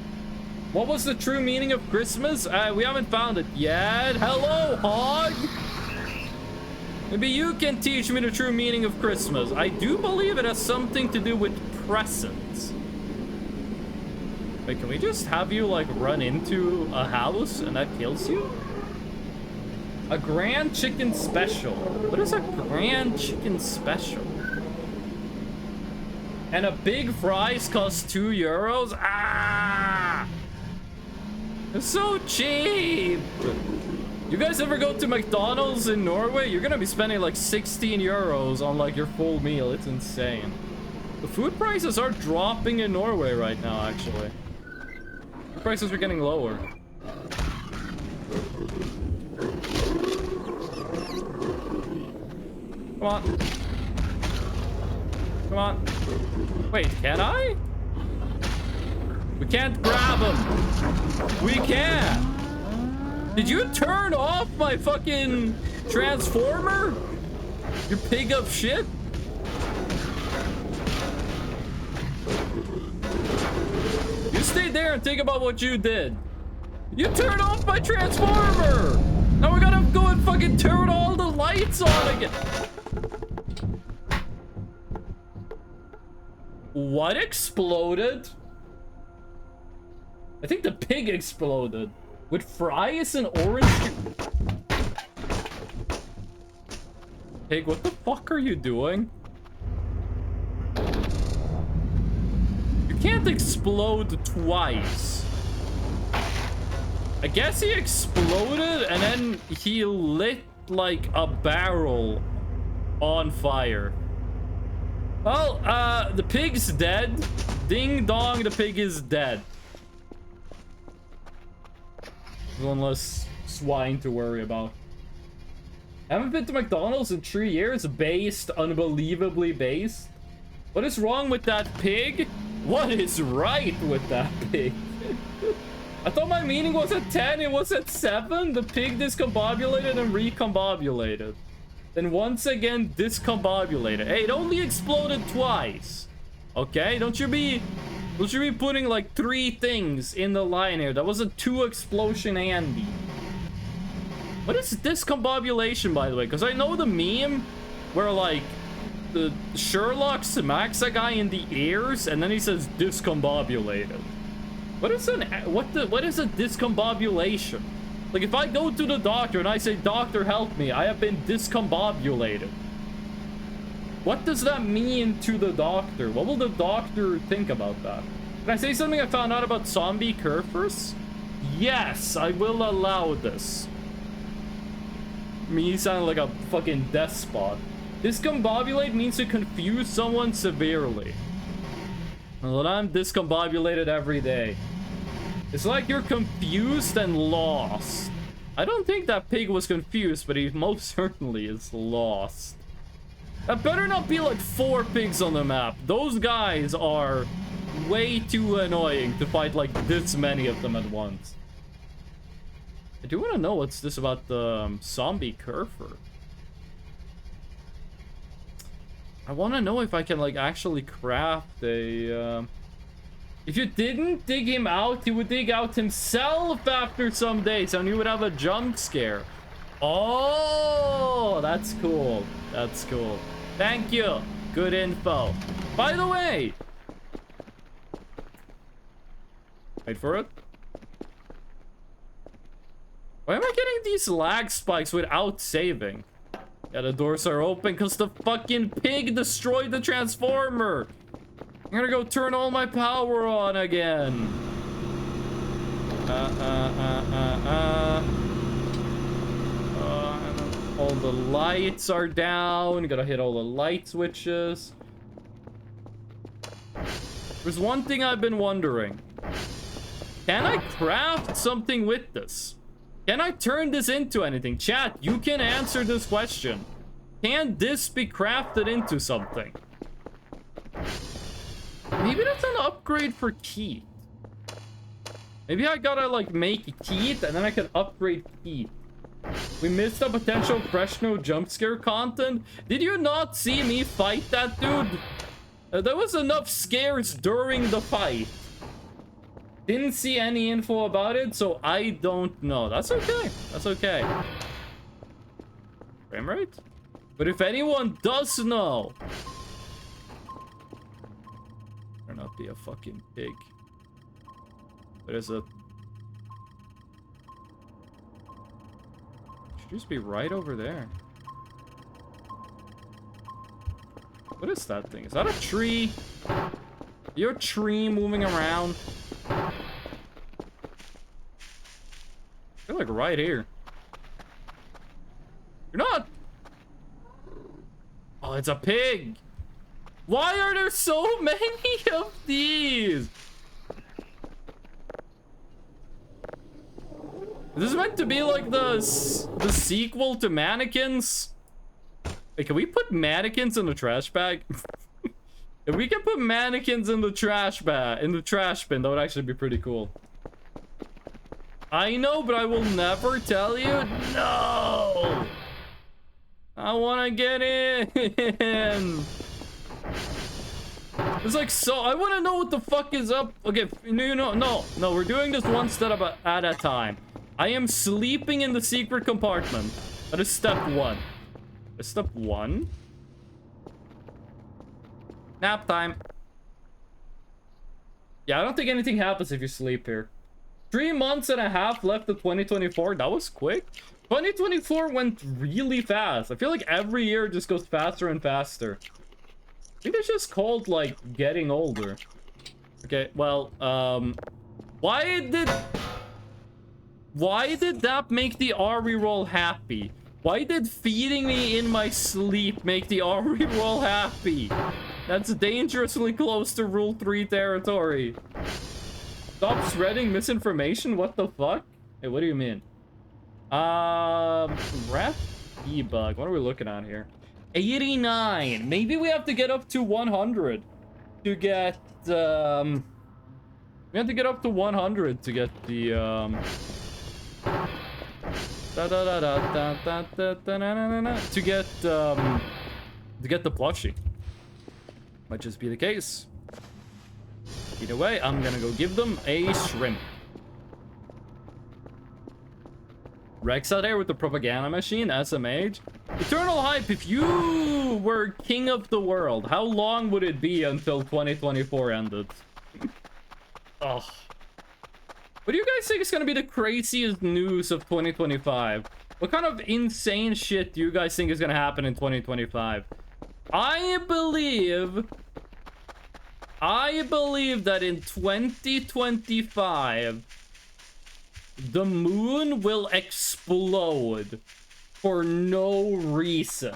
What was the true meaning of Christmas? We haven't found it yet. Hello, Hog. Maybe you can teach me the true meaning of Christmas. I do believe it has something to do with presents. Wait, can we just have you like run into a house and that kills you? A grand chicken special. What is a grand chicken special? And a big fries cost 2 euros? Ah! It's so cheap! You guys ever go to McDonald's in Norway? You're gonna be spending like 16 euros on like your full meal. It's insane. The food prices are dropping in Norway right now, actually. The prices are getting lower. Come on. Come on. Wait, can I? We can't grab him. We can. Did you turn off my fucking transformer? You pig of shit. You stay there and think about what you did. You turned off my transformer. Now we're gonna go and fucking turn all the lights on again. What exploded? I think the pig exploded. With fries and orange... Pig, what the fuck are you doing? You can't explode twice. I guess he exploded and then he lit like a barrel on fire. Well, the pig's dead. Ding dong, the pig is dead. One less swine to worry about. Haven't been to McDonald's in 3 years. Based, unbelievably based. What is wrong with that pig? What is right with that pig? I thought my meeting was at 10, it was at 7. The pig discombobulated and recombobulated. Then once again discombobulated. Hey, it only exploded twice. Okay, don't you be putting like 3 things in the line here. That was a 2 explosion Andy. What is discombobulation, by the way? Because I know the meme where like the Sherlock smacks a guy in the ears and then he says discombobulated. What is a discombobulation? Like if I go to the doctor and I say, "Doctor, help me, I have been discombobulated." What does that mean to the doctor? What will the doctor think about that? Can I say something I found out about zombie curfers? Yes, I will allow this. Me sounding like a fucking despot. Discombobulate means to confuse someone severely. Well, I'm discombobulated every day. It's like you're confused and lost. I don't think that pig was confused, but he most certainly is lost. That better not be like 4 pigs on the map. Those guys are way too annoying to fight like this many of them at once. I do want to know what's this about the zombie curfer. I want to know if I can like actually craft a... If you didn't dig him out, he would dig out himself after some days and you would have a jump scare. Oh, that's cool. That's cool. Thank you. Good info. By the way... Wait for it. Why am I getting these lag spikes without saving? Yeah, the doors are open because the fucking pig destroyed the transformer. I'm gonna go turn all my power on again. All the lights are down. Gotta hit all the light switches. There's one thing I've been wondering. Can I craft something with this? Can I turn this into anything? Chat, you can answer this question. Can this be crafted into something? Maybe that's an upgrade for Keith. Maybe I gotta like make Keith and then I can upgrade Keith. We missed a potential Freshno jump scare content. Did you not see me fight that dude? There was enough scares during the fight. Didn't see any info about it, so I don't know. That's okay. That's okay. Frame rate? But if anyone does know... Better not be a fucking pig. What is it? Should just be right over there. What is that thing? Is that a tree? Your tree moving around? You're like right here. You're not. Oh, it's a pig. Why are there so many of these? This is meant to be like the sequel to Mannequins. Wait, can we put mannequins in the trash bag? If we can put mannequins in the trash bag, in the trash bin, that would actually be pretty cool. I know, but I will never tell you. No! I want to get in. It's like, so I want to know what the fuck is up. Okay, no, we're doing this one step at a time. I am sleeping in the secret compartment. That is step 1. Step 1? Nap time. Yeah, I don't think anything happens if you sleep here. 3 months and a half left of 2024. That was quick. 2024 went really fast. I feel like every year just goes faster and faster. I think it's just called, like, getting older. Okay, well, why did that make the Ari roll happy? Why did feeding me in my sleep make the Ari roll happy? That's dangerously close to Rule 3 territory. Stop spreading misinformation? What the fuck? Hey, what do you mean? Ref debug. What are we looking at here? 89. Maybe we have to get up to 100 to get, we have to get up to 100 to get the, to get the plushie. Might just be the case. Either way, I'm gonna go give them a shrimp. Rex out there with the propaganda machine, SMH. Eternal Hype, if you were king of the world, how long would it be until 2024 ended? Oh. What do you guys think is gonna be the craziest news of 2025? What kind of insane shit do you guys think is gonna happen in 2025? I believe that in 2025, the moon will explode for no reason.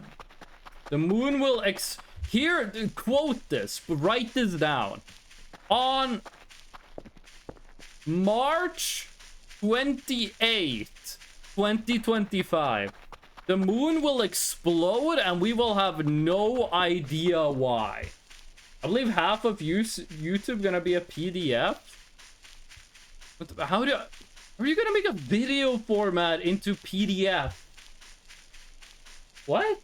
The moon will here, quote this, write this down. On March 28th, 2025, the moon will explode and we will have no idea why. I believe half of YouTube gonna be a PDF. How are you gonna make a video format into PDF? What?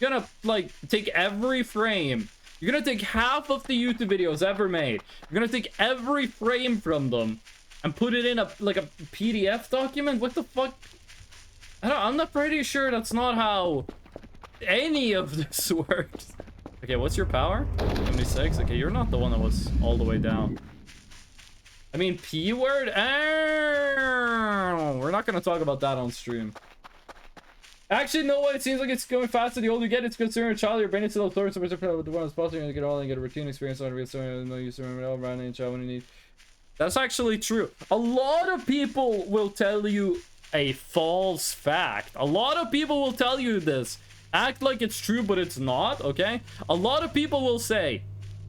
You're gonna, like, take every frame. You're gonna take half of the YouTube videos ever made. You're gonna take every frame from them and put it in a PDF document? What the fuck? I'm not pretty sure that's not how any of this works. Okay, what's your power? 76. Okay, you're not the one that was all the way down. I mean, P word? We're not gonna talk about that on stream. Actually, no way. It seems like it's going faster. The older you get, it's concerning a child. Your brain is still absorbed. So much of the world is possible. You get all and get a routine experience. So no use to remember it all around and child when you need. That's actually true. A lot of people will tell you a false fact. A lot of people will tell you this. Act like it's true, but it's not, okay? A lot of people will say,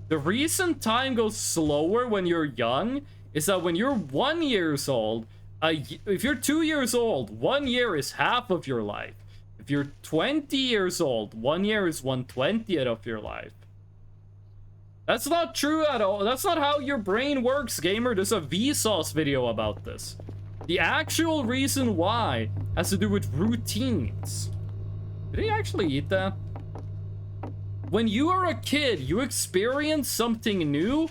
the reason time goes slower when you're young is that when you're 1 year old, if you're 2 years old, 1 year is half of your life. If you're 20 years old, 1 year is 1/20th of your life. That's not true at all. That's not how your brain works, gamer. There's a Vsauce video about this. The actual reason why has to do with routines. Did he actually eat that? When you are a kid, you experience something new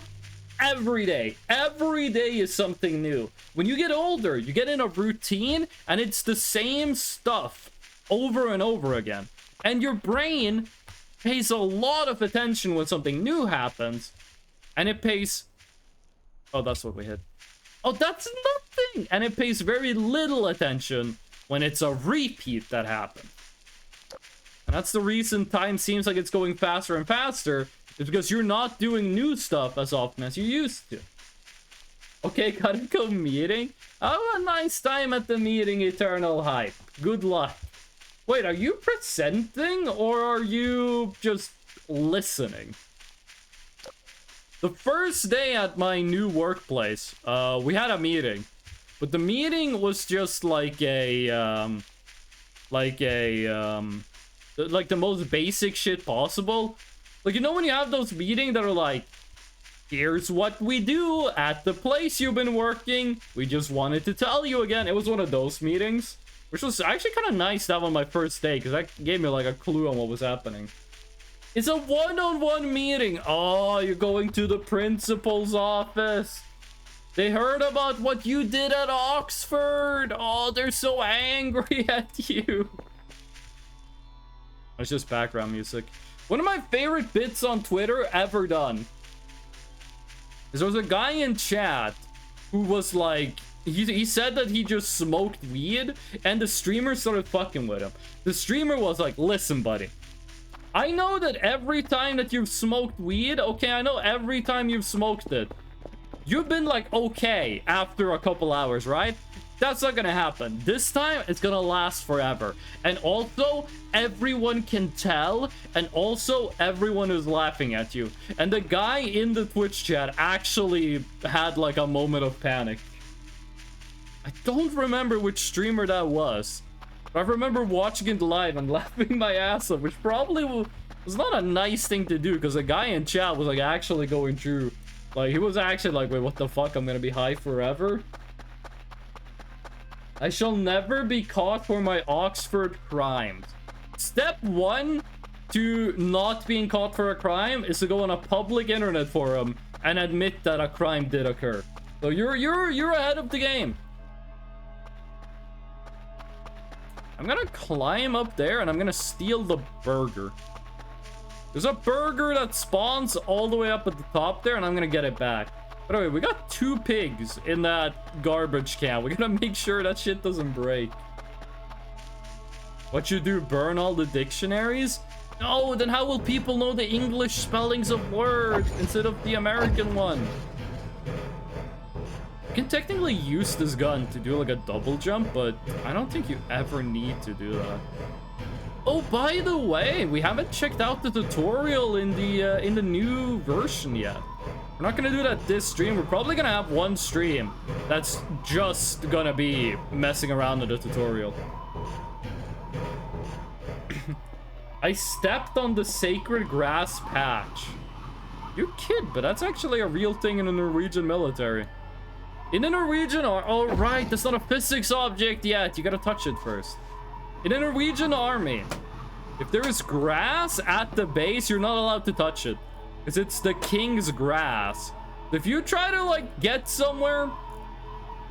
every day. Every day is something new. When you get older, you get in a routine and it's the same stuff over and over again. And your brain pays a lot of attention when something new happens. And it pays... Oh, that's what we hit. Oh, that's nothing! And it pays very little attention when it's a repeat that happened. And that's the reason time seems like it's going faster and faster. Is because you're not doing new stuff as often as you used to. Okay, gotta go meeting. Have a nice time at the meeting, Eternal Hype. Good luck. Wait, are you presenting or are you just listening? The first day at my new workplace, we had a meeting. But the meeting was just like the most basic shit possible. Like, you know when you have those meetings that are like, here's what we do at the place you've been working. We just wanted to tell you again. It was one of those meetings, which was actually kind of nice to have on my first day, because that gave me like a clue on what was happening. It's a one-on-one meeting. Oh, you're going to the principal's office. They heard about what you did at Oxford. Oh, they're so angry at you. It's just background music. One of my favorite bits on Twitter ever done is there was a guy in chat who was like, he said that he just smoked weed, and the streamer started fucking with him. The streamer was like, listen, buddy, I know that every time that you've smoked weed, okay, I know every time you've smoked it, you've been like, okay, after a couple hours, right? That's not gonna happen. This time, it's gonna last forever. And also, everyone can tell, and also, everyone is laughing at you. And the guy in the Twitch chat actually had like a moment of panic. I don't remember which streamer that was. But I remember watching it live and laughing my ass off, which probably was not a nice thing to do, because the guy in chat was like actually going through. Like, he was actually like, wait, what the fuck? I'm gonna be high forever? I shall never be caught for my Oxford crimes. Step 1 to not being caught for a crime is to go on a public internet forum and admit that a crime did occur. So you're ahead of the game. I'm gonna climb up there and I'm gonna steal the burger. There's a burger that spawns all the way up at the top there, and I'm gonna get it back. By the way, we got 2 pigs in that garbage can. We gotta make sure that shit doesn't break. What you do, burn all the dictionaries? No, then how will people know the English spellings of words instead of the American one? You can technically use this gun to do like a double jump, but I don't think you ever need to do that. Oh, by the way, we haven't checked out the tutorial in the new version yet. We're not gonna do that this stream. We're probably gonna have one stream that's just gonna be messing around with the tutorial. I stepped on the sacred grass patch. You kid, but that's actually a real thing in the Norwegian military. In the Norwegian, oh right, that's not a physics object yet. You gotta touch it first. In the Norwegian army, if there is grass at the base, you're not allowed to touch it. Because it's the king's grass. If you try to like get somewhere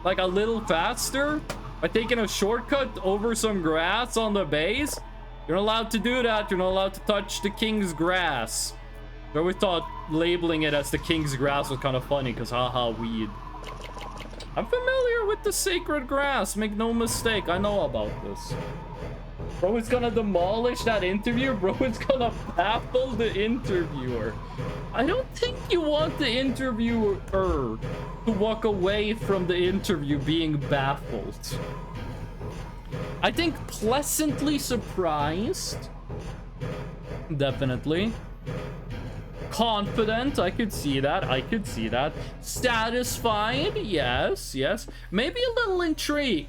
like a little faster by taking a shortcut over some grass on the base, you're not allowed to do that. You're not allowed to touch the king's grass. But we thought labeling it as the king's grass was kind of funny because haha, weed. I'm familiar with the sacred grass, make no mistake, I know about this. Bro is gonna demolish that interview. Bro is gonna baffle the interviewer. I don't think you want the interviewer to walk away from the interview being baffled. I think pleasantly surprised. Definitely. Confident, I could see that. I could see that. Satisfied, yes, yes. Maybe a little intrigued.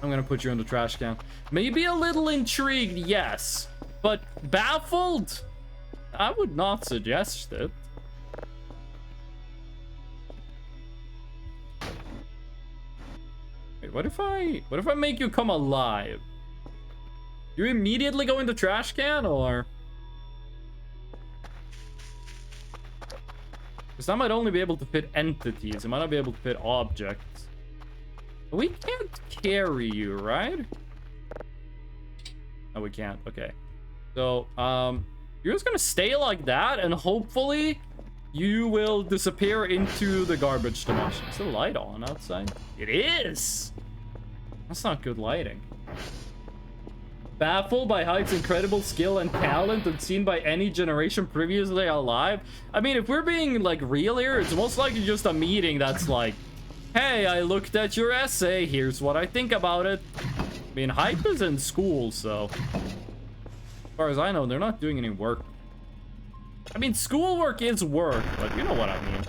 I'm gonna put you in the trash can. Maybe a little intrigued, yes. But baffled? I would not suggest it. Wait, what if I make you come alive? You immediately go in the trash can, or? Because I might only be able to fit entities. I might not be able to fit objects. We can't carry you, right? No, we can't. Okay. So, you're just gonna stay like that, and hopefully you will disappear into the garbage dimension. Is the light on outside? It is! That's not good lighting. Baffled by Hyde's incredible skill and talent unseen by any generation previously alive. I mean, if we're being, like, real here, it's most likely just a meeting that's like, hey, I looked at your essay, here's what I think about it. I mean, Hype is in school, so as far as I know, they're not doing any work. I mean, schoolwork is work, but you know what I mean.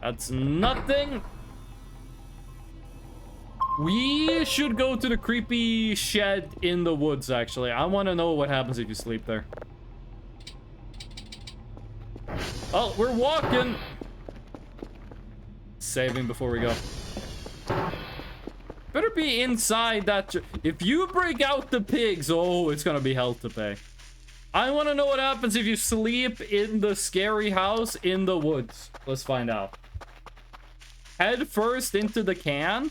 That's nothing. We should go to the creepy shed in the woods, actually. I want to know what happens if you sleep there. Oh, we're walking. Saving before we go. Better be inside that. If you break out the pigs, oh, it's gonna be hell to pay. I want to know what happens if you sleep in the scary house in the woods. Let's find out. Head first into the can.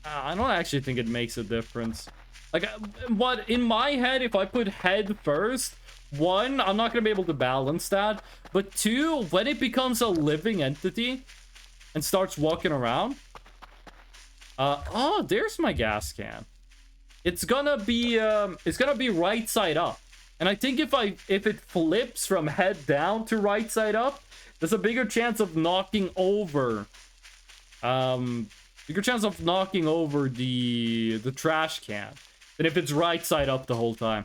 I don't actually think it makes a difference. Like, what in my head, if I put head first, one, I'm not gonna be able to balance that. But two, when it becomes a living entity and starts walking around. Oh, there's my gas can. It's gonna be right side up. And I think if it flips from head down to right side up, there's a bigger chance of knocking over the trash can than if it's right side up the whole time.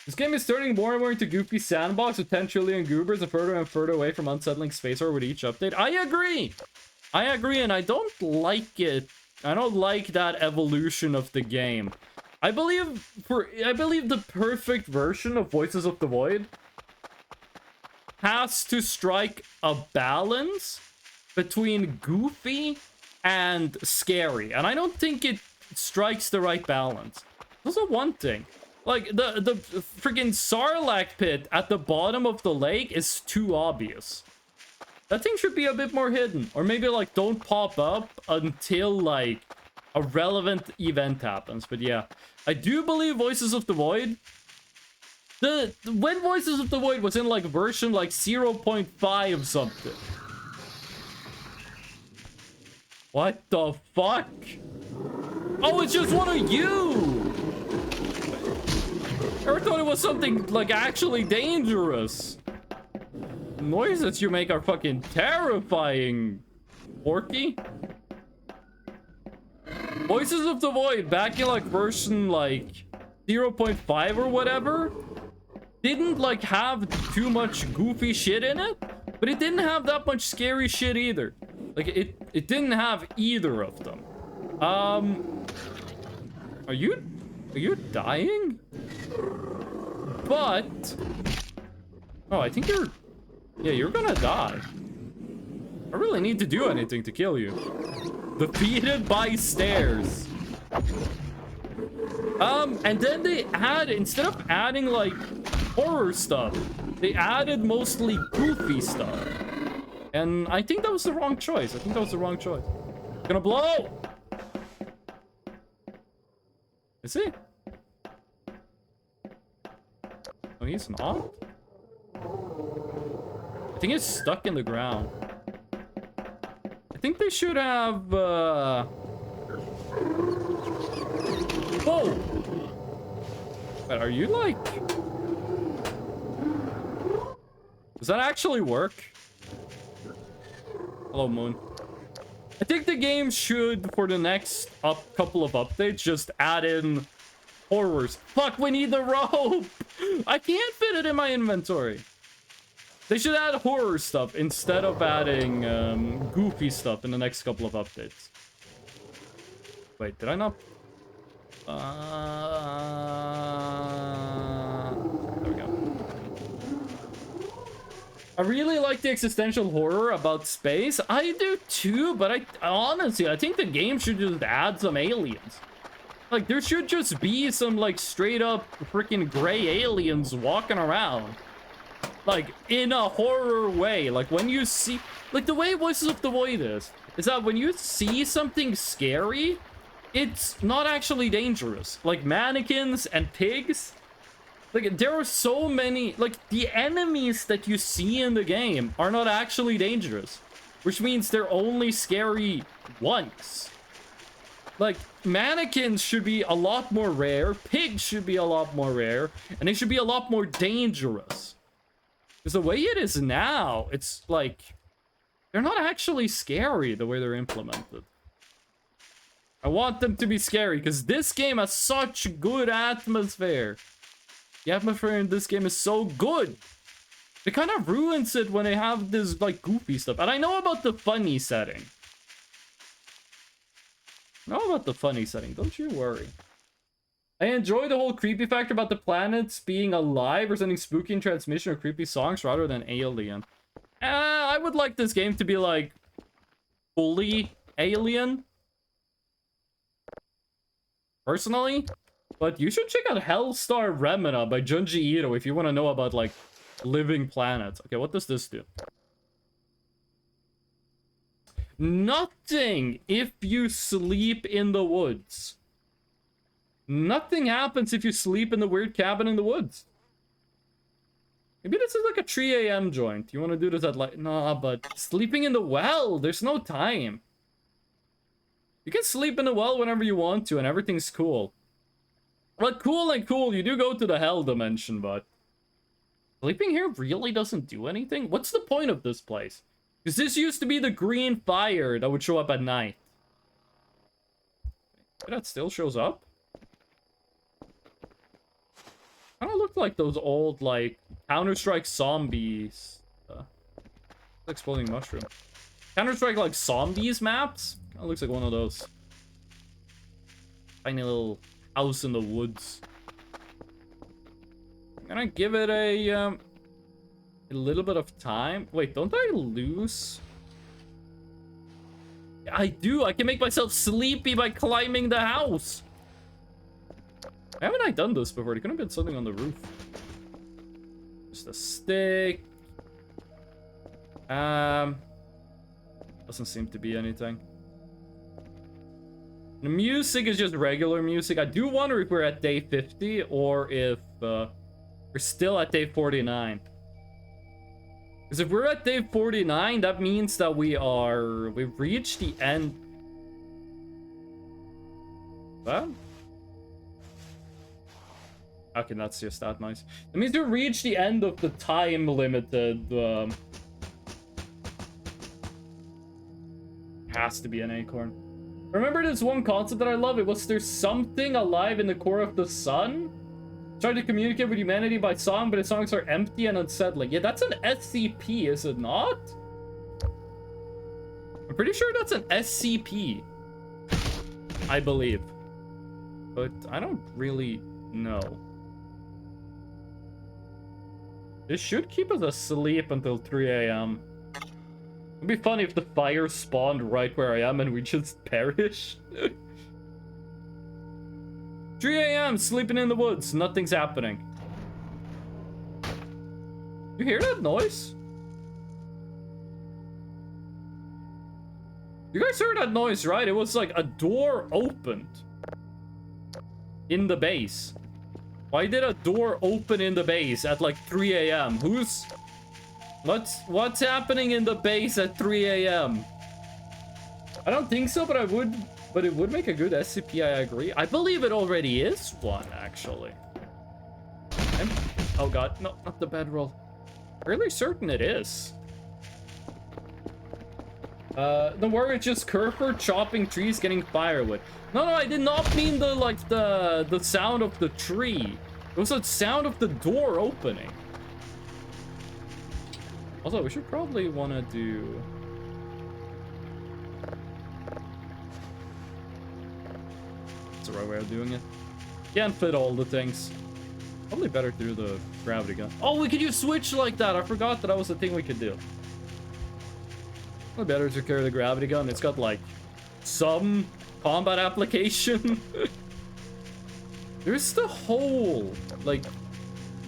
This game is turning more and more into Goofy Sandbox with 10 trillion goobers and further away from unsettling space or with each update. I agree, and I don't like it. I don't like that evolution of the game. I believe the perfect version of Voices of the Void has to strike a balance between goofy and scary, and I don't think it strikes the right balance. Also, one thing, like the freaking Sarlacc pit at the bottom of the lake is too obvious. That thing should be a bit more hidden, or maybe like don't pop up until like a relevant event happens. But yeah, I do believe Voices of the Void. When Voices of the Void was in like version like 0.5 something. What the fuck? Oh, it's just one of you! I never thought it was something like actually dangerous. The noises you make are fucking terrifying, Porky. Voices of the Void back in like version like 0.5 or whatever didn't like have too much goofy shit in it, but it didn't have that much scary shit either. Like it didn't have either of them. Are you dying? But oh, I think you're gonna die. I really need to do anything to kill you. Defeated by stairs. And then they add, instead of adding like horror stuff, they added mostly goofy stuff. And I think that was the wrong choice. Gonna blow! Is he? Oh, he's not? I think it's stuck in the ground. I think they should have, Whoa! But are you like... Does that actually work? Hello, Moon. I think the game should, for the next couple of updates, just add in horrors. Fuck, we need the rope! I can't fit it in my inventory. They should add horror stuff instead of adding goofy stuff in the next couple of updates. Wait, did I not? There we go. I really like the existential horror about space. I do too, but I honestly think the game should just add some aliens. Like, there should just be some, like, straight up freaking gray aliens walking around. Like, in a horror way. Like, when you see... Like, the way Voices of the Void is that when you see something scary, it's not actually dangerous. Like, mannequins and pigs. Like, there are so many... Like, the enemies that you see in the game are not actually dangerous. Which means they're only scary once. Like, mannequins should be a lot more rare. Pigs should be a lot more rare. And they should be a lot more dangerous. Because the way it is now, it's like... They're not actually scary the way they're implemented. I want them to be scary, because this game has such good atmosphere. The atmosphere in this game is so good. It kind of ruins it when they have this, like, goofy stuff. And I know about the funny setting. Don't you worry. I enjoy the whole creepy factor about the planets being alive or sending spooky in transmission or creepy songs rather than alien. I would like this game to be, like, fully alien. Personally. But you should check out Hellstar Remina by Junji Ito if you want to know about, like, living planets. Okay, what does this do? Nothing if you sleep in the woods. Nothing happens if you sleep in the weird cabin in the woods. Maybe this is like a 3 a.m. joint. You want to do this at like... Nah, but sleeping in the well, there's no time. You can sleep in the well whenever you want to and everything's cool. Well, cool and cool, you do go to the hell dimension, but... Sleeping here really doesn't do anything? What's the point of this place? Because this used to be the green fire that would show up at night. That still shows up? Kind of look like those old, like, Counter-Strike zombies. Exploding mushroom. Counter-Strike, like, zombies maps? Kind of looks like one of those. Tiny little house in the woods. I'm gonna give it a little bit of time. Wait, don't I lose? I do. I can make myself sleepy by climbing the house. Haven't I done this before? There could have been something on the roof. Just a stick. Doesn't seem to be anything. The music is just regular music. I do wonder if we're at day 50 or if we're still at day 49. Because if we're at day 49, that means that we've reached the end. What? Okay, that's just that nice. It means we reached the end of the time limited. Has to be an acorn. Remember this one concept that I love? It was there's something alive in the core of the sun? Try to communicate with humanity by song, but the songs are empty and unsettling. Yeah, that's an SCP, is it not? I'm pretty sure that's an SCP. I believe. But I don't really know. This should keep us asleep until 3 a.m. It'd be funny if the fire spawned right where I am and we just perish. 3 a.m. sleeping in the woods. Nothing's happening. You hear that noise? You guys heard that noise, right? It was like a door opened in the base. Why did a door open in the base at like 3 a.m.? What's happening in the base at 3 a.m.? I don't think so, but it would make a good SCP, I agree. I believe it already is one, actually. Oh god, no, not the bedroll. Fairly certain it is. Don't worry, it's just Kerfer chopping trees, getting firewood. No, I did not mean the sound of the tree. It was the sound of the door opening. Also, we should probably want to do... That's the right way of doing it. Can't fit all the things. Probably better to do the gravity gun. Oh, we could use switch like that. I forgot that was the thing we could do. Probably better to carry the gravity gun. It's got like some combat application. There's the hole, like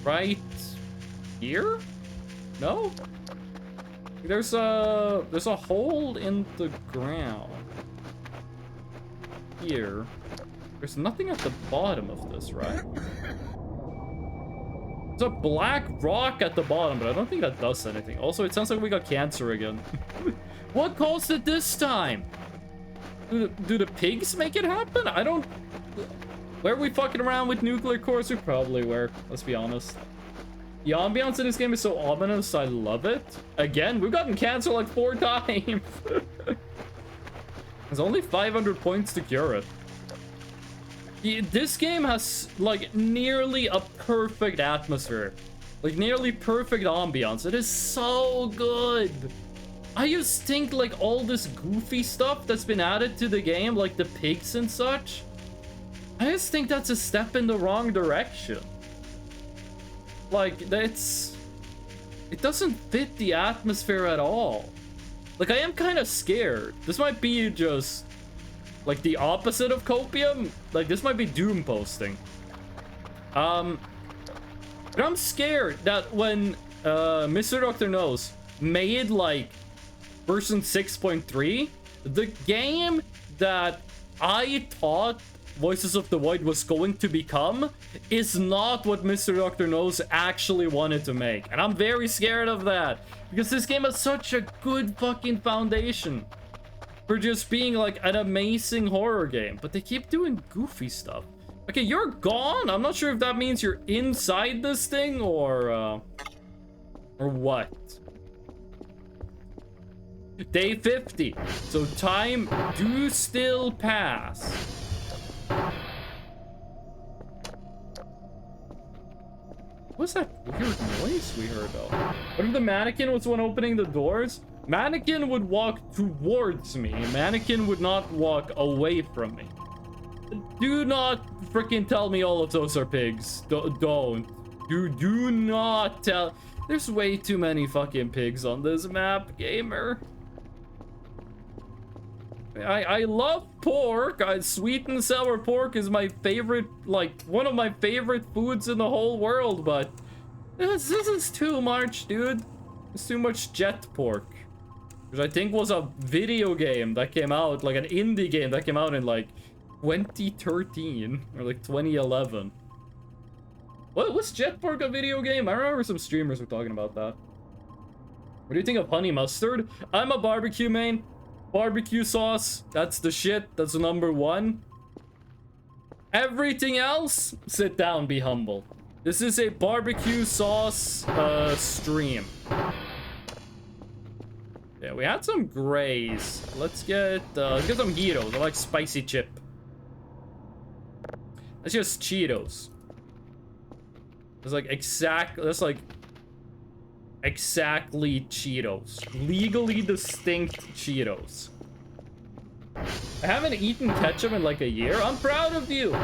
right here. No, there's a hole in the ground here. There's nothing at the bottom of this, right? There's a black rock at the bottom, but I don't think that does anything. Also, it sounds like we got cancer again. What caused it this time? Do the pigs make it happen? I don't... Where are we fucking around with nuclear cores? We probably were, let's be honest. The ambiance in this game is so ominous, I love it. Again, we've gotten cancer like 4 times. There's only 500 points to cure it. This game has, like, nearly a perfect atmosphere. Like, nearly perfect ambiance. It is so good. I just think, like, all this goofy stuff that's been added to the game, like the pigs and such, I just think that's a step in the wrong direction. Like, it doesn't fit the atmosphere at all. Like, I am kind of scared. This might be just, like, the opposite of Copium. Like, this might be Doom posting. But I'm scared that when Mr. Dr. Knows made, like, version 6.3, the game that I thought Voices of the Void was going to become is not what Mr. Dr. Nose actually wanted to make. And I'm very scared of that. Because this game has such a good fucking foundation for just being like an amazing horror game. But they keep doing goofy stuff. Okay, you're gone? I'm not sure if that means you're inside this thing or what. Day 50. So time do still pass. What's that weird noise we heard though? What if the mannequin was the one opening the doors? Mannequin would walk towards me. Mannequin would not walk away from me. Do not freaking tell me all of those are pigs. Don't. You do not tell. There's way too many fucking pigs on this map, gamer. I love pork. Sweet and sour pork is my favorite, like, one of my favorite foods in the whole world, but this is too much, dude. It's too much jet pork. Which I think was a video game that came out, like an indie game that came out in, like, 2013 or, like, 2011. What was jet pork a video game? I remember some streamers were talking about that. What do you think of honey mustard? I'm a barbecue main. Barbecue sauce, that's the shit. That's the #1. Everything else, sit down, be humble. This is a barbecue sauce stream. Yeah, we had some grays. Let's get some Cheetos. I like spicy chip. That's just Cheetos. It's like exactly Cheetos. Legally distinct Cheetos. I haven't eaten ketchup in like a year. I'm proud of you.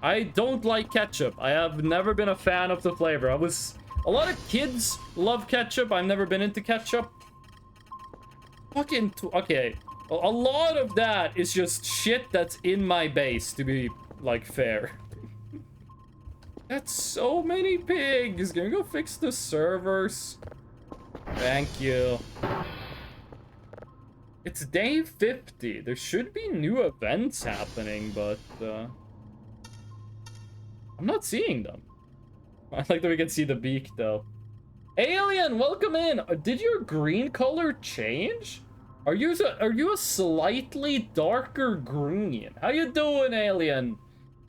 I don't like ketchup. I have never been a fan of the flavor. A lot of kids love ketchup. I've never been into ketchup. Okay. A lot of that is just shit that's in my base, to be like fair. That's so many pigs. Gonna go fix the servers. Thank you. It's day 50. There should be new events happening, but I'm not seeing them. I like that we can see the beak though. Alien, welcome in. Did your green color change? Are you a slightly darker green? How you doing, Alien?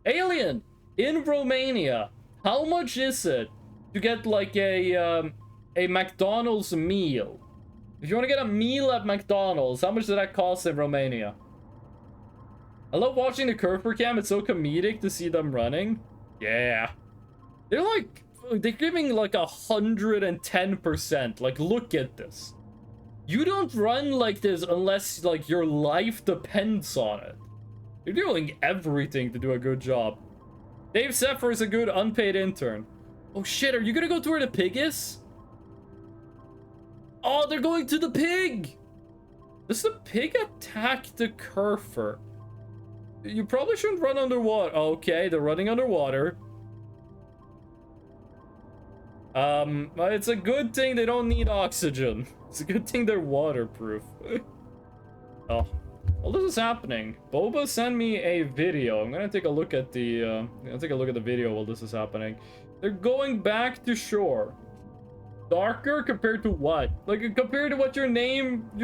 Alien, in Romania, how much is it to get like a McDonald's meal? If you want to get a meal at McDonald's, how much does that cost in Romania? I love watching the Kerfer cam. It's so comedic to see them running. Yeah. They're giving like 110%. Like, look at this. You don't run like this unless like your life depends on it. You're doing everything to do a good job. Dave Sepher is a good unpaid intern. Oh shit, are you gonna go to where the pig is? Oh, they're going to the pig! Does the pig attack the Kerfer? You probably shouldn't run underwater. Okay, they're running underwater. It's a good thing they don't need oxygen. It's a good thing they're waterproof. Oh. Well, this is happening. Boba sent me a video. I'm gonna take a look at the video while this is happening. They're going back to shore. Darker compared to what? Like, compared to what your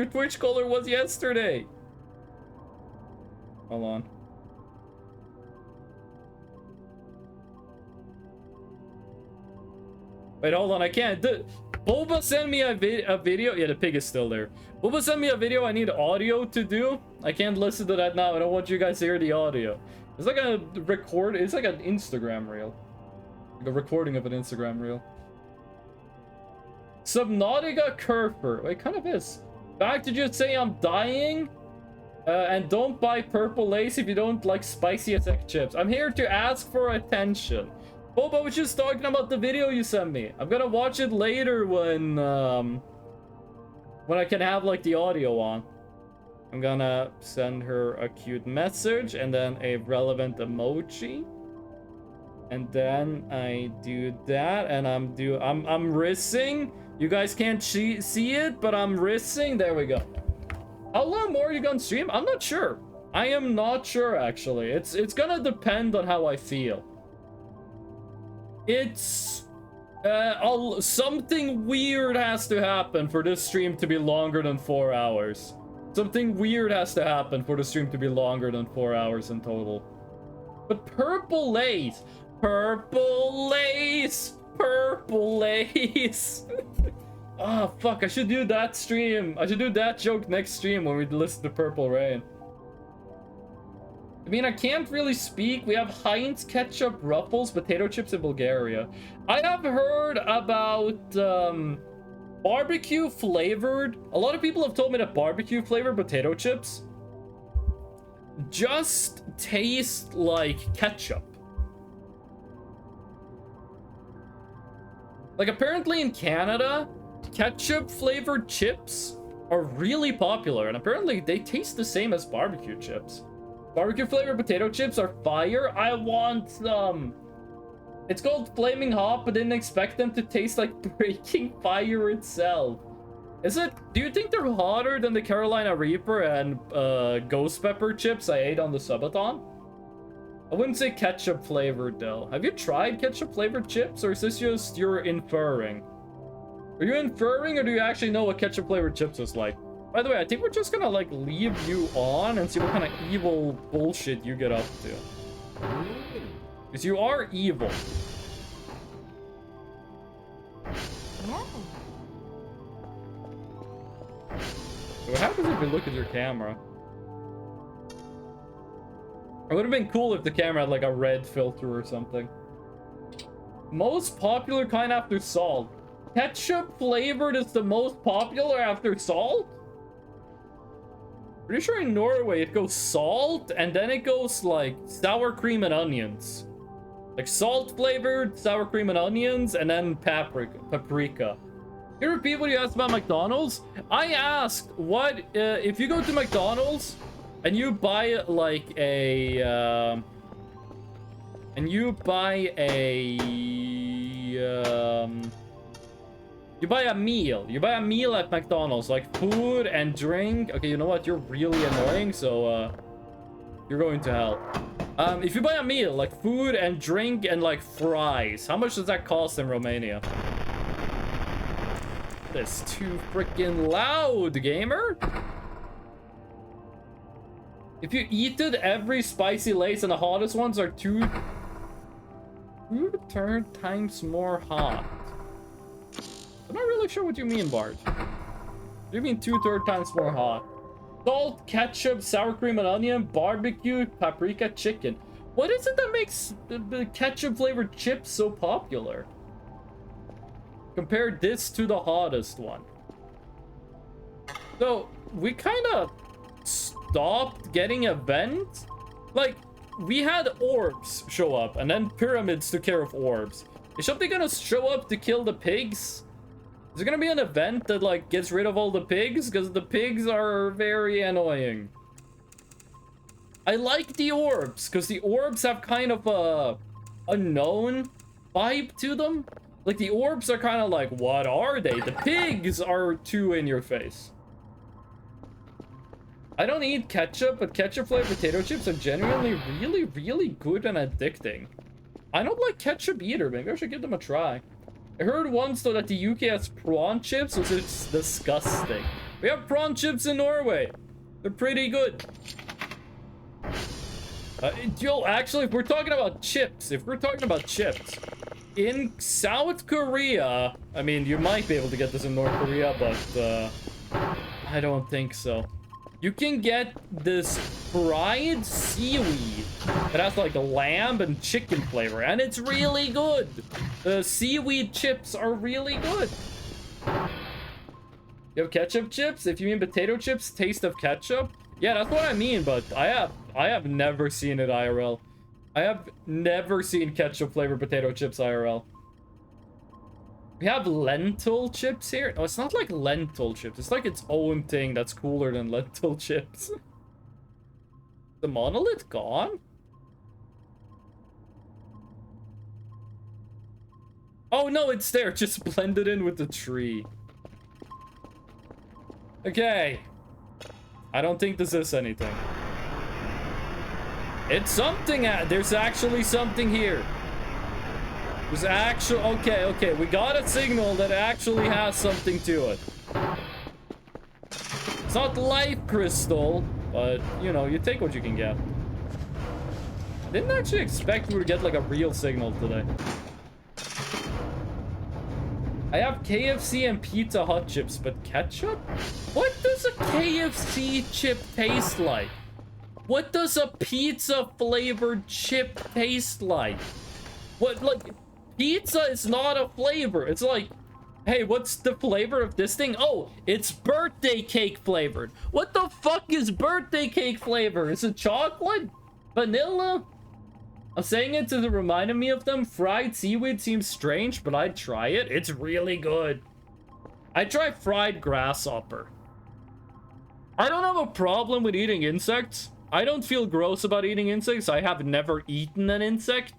Twitch color was yesterday. Hold on. Wait, hold on, I can't. Boba sent me a video. Yeah, the pig is still there. Boba sent me a video I need audio to do. I can't listen to that now. I don't want you guys to hear the audio. It's like a record. It's like an Instagram reel. Like a recording of an Instagram reel. Subnautica Kerfer. It kind of is. Back to just say I'm dying. And don't buy purple lace if you don't like spicy attack chips. I'm here to ask for attention. Boba was just talking about the video you sent me. I'm gonna watch it later when I can have like the audio on. I'm gonna send her a cute message and then a relevant emoji. And then I do that and I'm rissing. You guys can't see it, but I'm rissing. There we go. How long more are you gonna stream? I'm not sure. I am not sure, actually. It's gonna depend on how I feel. It's... something weird has to happen for this stream to be longer than 4 hours. Something weird has to happen for the stream to be longer than 4 hours in total. But purple lace! Purple lace! Purple lace! Ah, fuck, I should do that stream. I should do that joke next stream when we listen to Purple Rain. I mean, I can't really speak. We have Heinz ketchup, Ruffles, potato chips in Bulgaria. I have heard about barbecue flavored. A lot of people have told me that barbecue flavored potato chips just taste like ketchup. Like, apparently in Canada, ketchup flavored chips are really popular, and apparently they taste the same as barbecue chips. Barbecue flavored potato chips are fire. I want some. It's called Flaming Hot, but didn't expect them to taste like Breaking Fire itself. Is it? Do you think they're hotter than the Carolina Reaper and Ghost Pepper chips I ate on the Subathon? I wouldn't say ketchup flavored though. Have you tried ketchup flavored chips, or is this just you're inferring? Are you inferring, or do you actually know what ketchup flavored chips is like? By the way, I think we're just gonna, like, leave you on and see what kind of evil bullshit you get up to. Because you are evil. Yeah. What happens if you look at your camera? It would have been cool if the camera had, like, a red filter or something. Most popular kind after salt. Ketchup flavored is the most popular after salt? Pretty sure in Norway it goes salt, and then it goes like sour cream and onions. Like salt flavored, sour cream and onions, and then paprika. Can you repeat what you asked about McDonald's? I asked what, if you go to McDonald's and you buy like a, you buy a meal. You buy a meal at McDonald's, like food and drink. Okay, you know what? You're really annoying, so you're going to hell. If you buy a meal, like food and drink and like fries, how much does that cost in Romania? That's too freaking loud, gamer. If you eat it, every spicy Lay's and the hottest ones are two third times more hot. I'm not really sure what you mean, Bart. You mean 2/3 times more hot? Salt, ketchup, sour cream and onion, barbecue, paprika, chicken. What is it that makes the ketchup flavored chips so popular? Compare this to the hottest one. So, we kind of stopped getting events. Like, we had orbs show up, and then pyramids took care of orbs. Is something gonna show up to kill the pigs? Is there gonna be an event that, like, gets rid of all the pigs? Because the pigs are very annoying. I like the orbs, because the orbs have kind of a unknown vibe to them. Like, the orbs are kind of like, what are they? The pigs are too in your face. I don't eat ketchup, but ketchup-flavored potato chips are genuinely really, really good and addicting. I don't like ketchup either. Maybe I should give them a try. I heard once, though, that the UK has prawn chips, which is disgusting. We have prawn chips in Norway. They're pretty good. Yo, actually, if we're talking about chips, in South Korea, I mean, you might be able to get this in North Korea, but I don't think so. You can get this fried seaweed that has like lamb and chicken flavor, and it's really good. The seaweed chips are really good. You have ketchup chips? If you mean potato chips, taste of ketchup? Yeah, that's what I mean, but I have never seen it IRL. I have never seen ketchup flavored potato chips IRL. We have lentil chips here. No, it's not like lentil chips. It's like its own thing that's cooler than lentil chips. The monolith gone? Oh no, it's there. Just blended in with the tree. Okay. I don't think this is anything. It's something. There's actually something here. There's actual. Okay. We got a signal that actually has something to it. It's not life crystal, but you know, you take what you can get. Didn't actually expect we would get like a real signal today. I have KFC and Pizza Hut chips, but ketchup? What does a KFC chip taste like? What does a pizza flavored chip taste like? What, like, pizza is not a flavor. It's like, hey, what's the flavor of this thing? Oh, it's birthday cake flavored. What the fuck is birthday cake flavor? Is it chocolate? Vanilla? I'm saying it to remind me of them. Fried seaweed seems strange, but I'd try it. It's really good. I'd try fried grasshopper. I don't have a problem with eating insects. I don't feel gross about eating insects. I have never eaten an insect.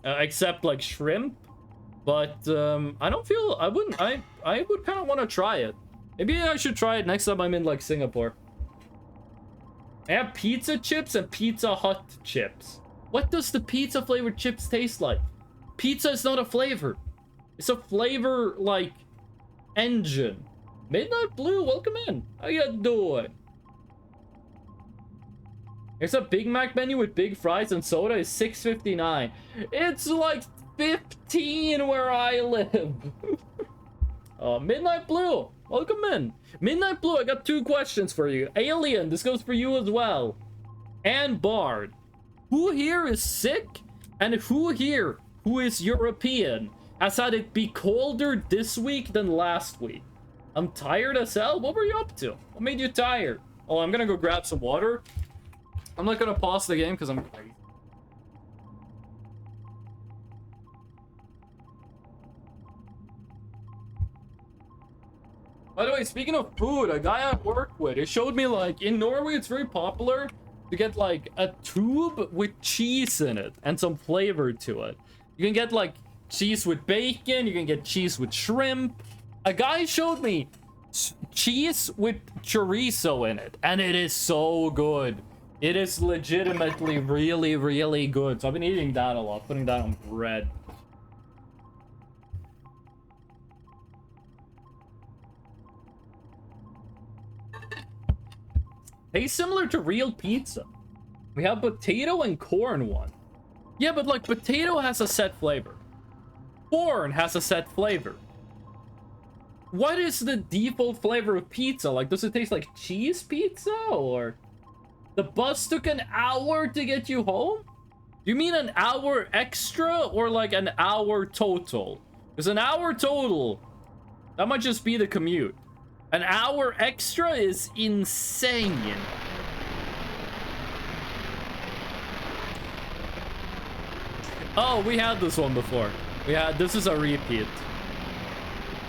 Except like shrimp. But I don't feel... I would kind of want to try it. Maybe I should try it next time I'm in like Singapore. I have pizza chips and Pizza Hut chips. What does the pizza flavored chips taste like? Pizza is not a flavor. It's a flavor, like, engine. Midnight Blue, welcome in. How you doing? There's a Big Mac menu with big fries and soda is $6.59. It's like 15 where I live. Midnight Blue, welcome in. Midnight Blue, I got 2 questions for you. Alien, this goes for you as well. And Bard. Who here is sick, and who here, who is European, has had it be colder this week than last week? I'm tired as hell. What were you up to? What made you tired? Oh, I'm gonna go grab some water. I'm not gonna pause the game because I'm crazy. By the way, speaking of food, a guy I work with, it showed me like in Norway it's very popular to get like a tube with cheese in it and some flavor to it. You can get like cheese with bacon, you can get cheese with shrimp. A guy showed me cheese with chorizo in it, and it is so good. It is legitimately really, really good. So I've been eating that a lot, putting that on bread. Tastes similar to real pizza. We have potato and corn one. Yeah, but like potato has a set flavor. Corn has a set flavor. What is the default flavor of pizza? Like, does it taste like cheese pizza or... The bus took an hour to get you home? You mean an hour extra or like an hour total? Because an hour total, that might just be the commute. An hour extra is insane. Oh, we had this one before. This is a repeat.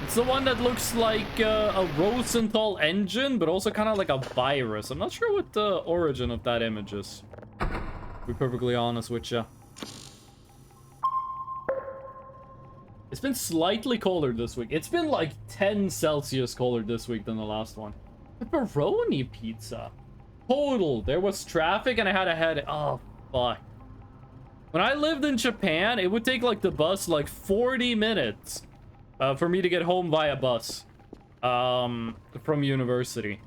It's the one that looks like a Rosenthal engine, but also kind of like a virus. I'm not sure what the origin of that image is, to be perfectly honest with you. It's been slightly colder this week. It's been like 10 Celsius colder this week than the last one. Pepperoni pizza. Total. There was traffic and I had a headache. Oh, fuck. When I lived in Japan, it would take like the bus like 40 minutes for me to get home via bus from university.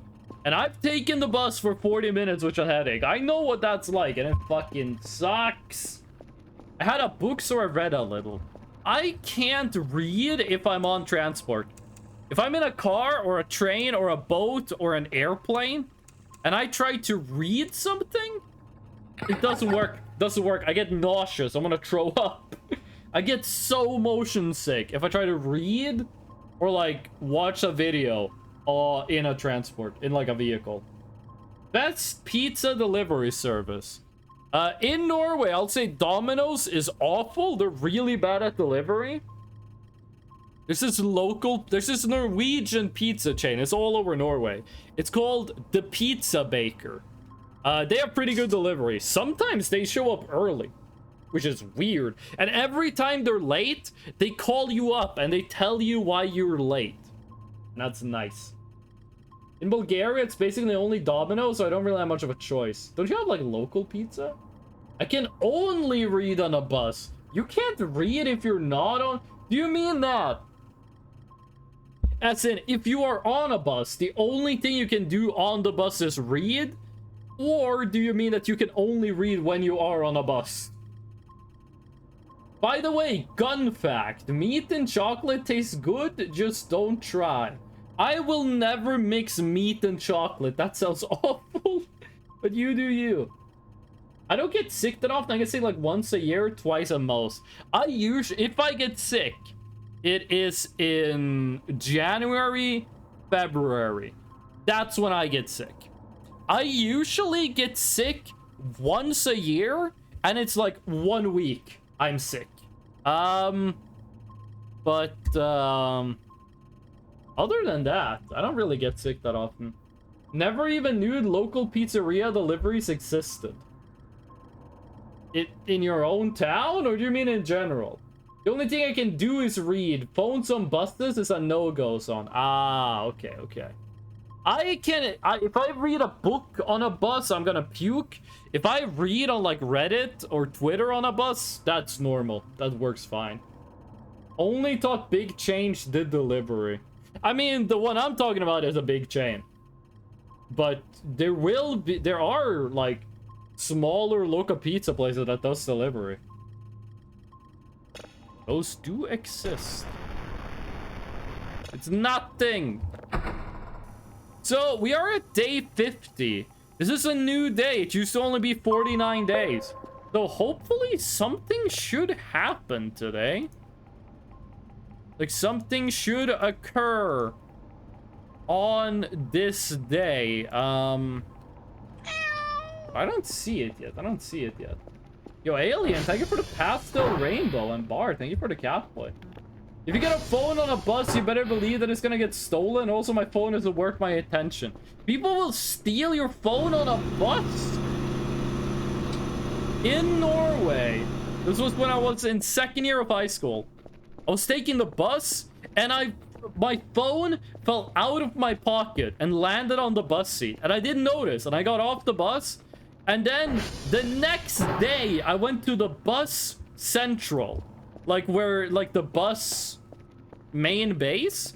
And I've taken the bus for 40 minutes with a headache. I know what that's like, and it fucking sucks. I had a book, so I read a little. I can't read if I'm on transport. If I'm in a car or a train or a boat or an airplane and I try to read something, it doesn't work. Doesn't work. I get nauseous. I'm gonna throw up. I get so motion sick if I try to read or like watch a video in a transport, in like a vehicle. Best pizza delivery service. In Norway, I'll say Domino's is awful. They're really bad at delivery. There's this Norwegian pizza chain. It's all over Norway. It's called The Pizza Baker. They have pretty good delivery. Sometimes they show up early, which is weird. And every time they're late, they call you up and they tell you why you're late. And that's nice. In Bulgaria, it's basically only Domino's, so I don't really have much of a choice. Don't you have, like, local pizza? I can only read on a bus. You can't read if you're not on... Do you mean that? As in, if you are on a bus, the only thing you can do on the bus is read? Or do you mean that you can only read when you are on a bus? By the way, gun fact. Meat and chocolate tastes good, just don't try. I will never mix meat and chocolate. That sounds awful. But you do you. I don't get sick that often. I get sick like once a year, twice at most. I usually, if I get sick, it is in January, February. That's when I get sick. I usually get sick once a year, and it's like 1 week I'm sick. Other than that, I don't really get sick that often. Never even knew local pizzeria deliveries existed. In your own town, or do you mean in general? The only thing I can do is read. Phones on buses is a no-go zone. Ah, okay. If I read a book on a bus, I'm gonna puke. If I read on like Reddit or Twitter on a bus, that's normal. That works fine. Only thought Big Change did delivery. I mean, the one I'm talking about is a big chain. But there are like smaller local pizza places that does delivery. Those do exist. It's nothing. So we are at day 50. This is a new day. It used to only be 49 days. So hopefully something should happen today. Like something should occur on this day. I don't see it yet. Yo, Alien, thank you for the pastel rainbow, and Bard, thank you for the cat boy. If you get a phone on a bus, you better believe that it's gonna get stolen. Also, my phone isn't worth my attention. People will steal your phone on a bus? In Norway. This was when I was in 2nd year of high school. I was taking the bus, and my phone fell out of my pocket and landed on the bus seat. And I didn't notice, and I got off the bus. And then the next day, I went to the bus central. Like where, like the bus main base.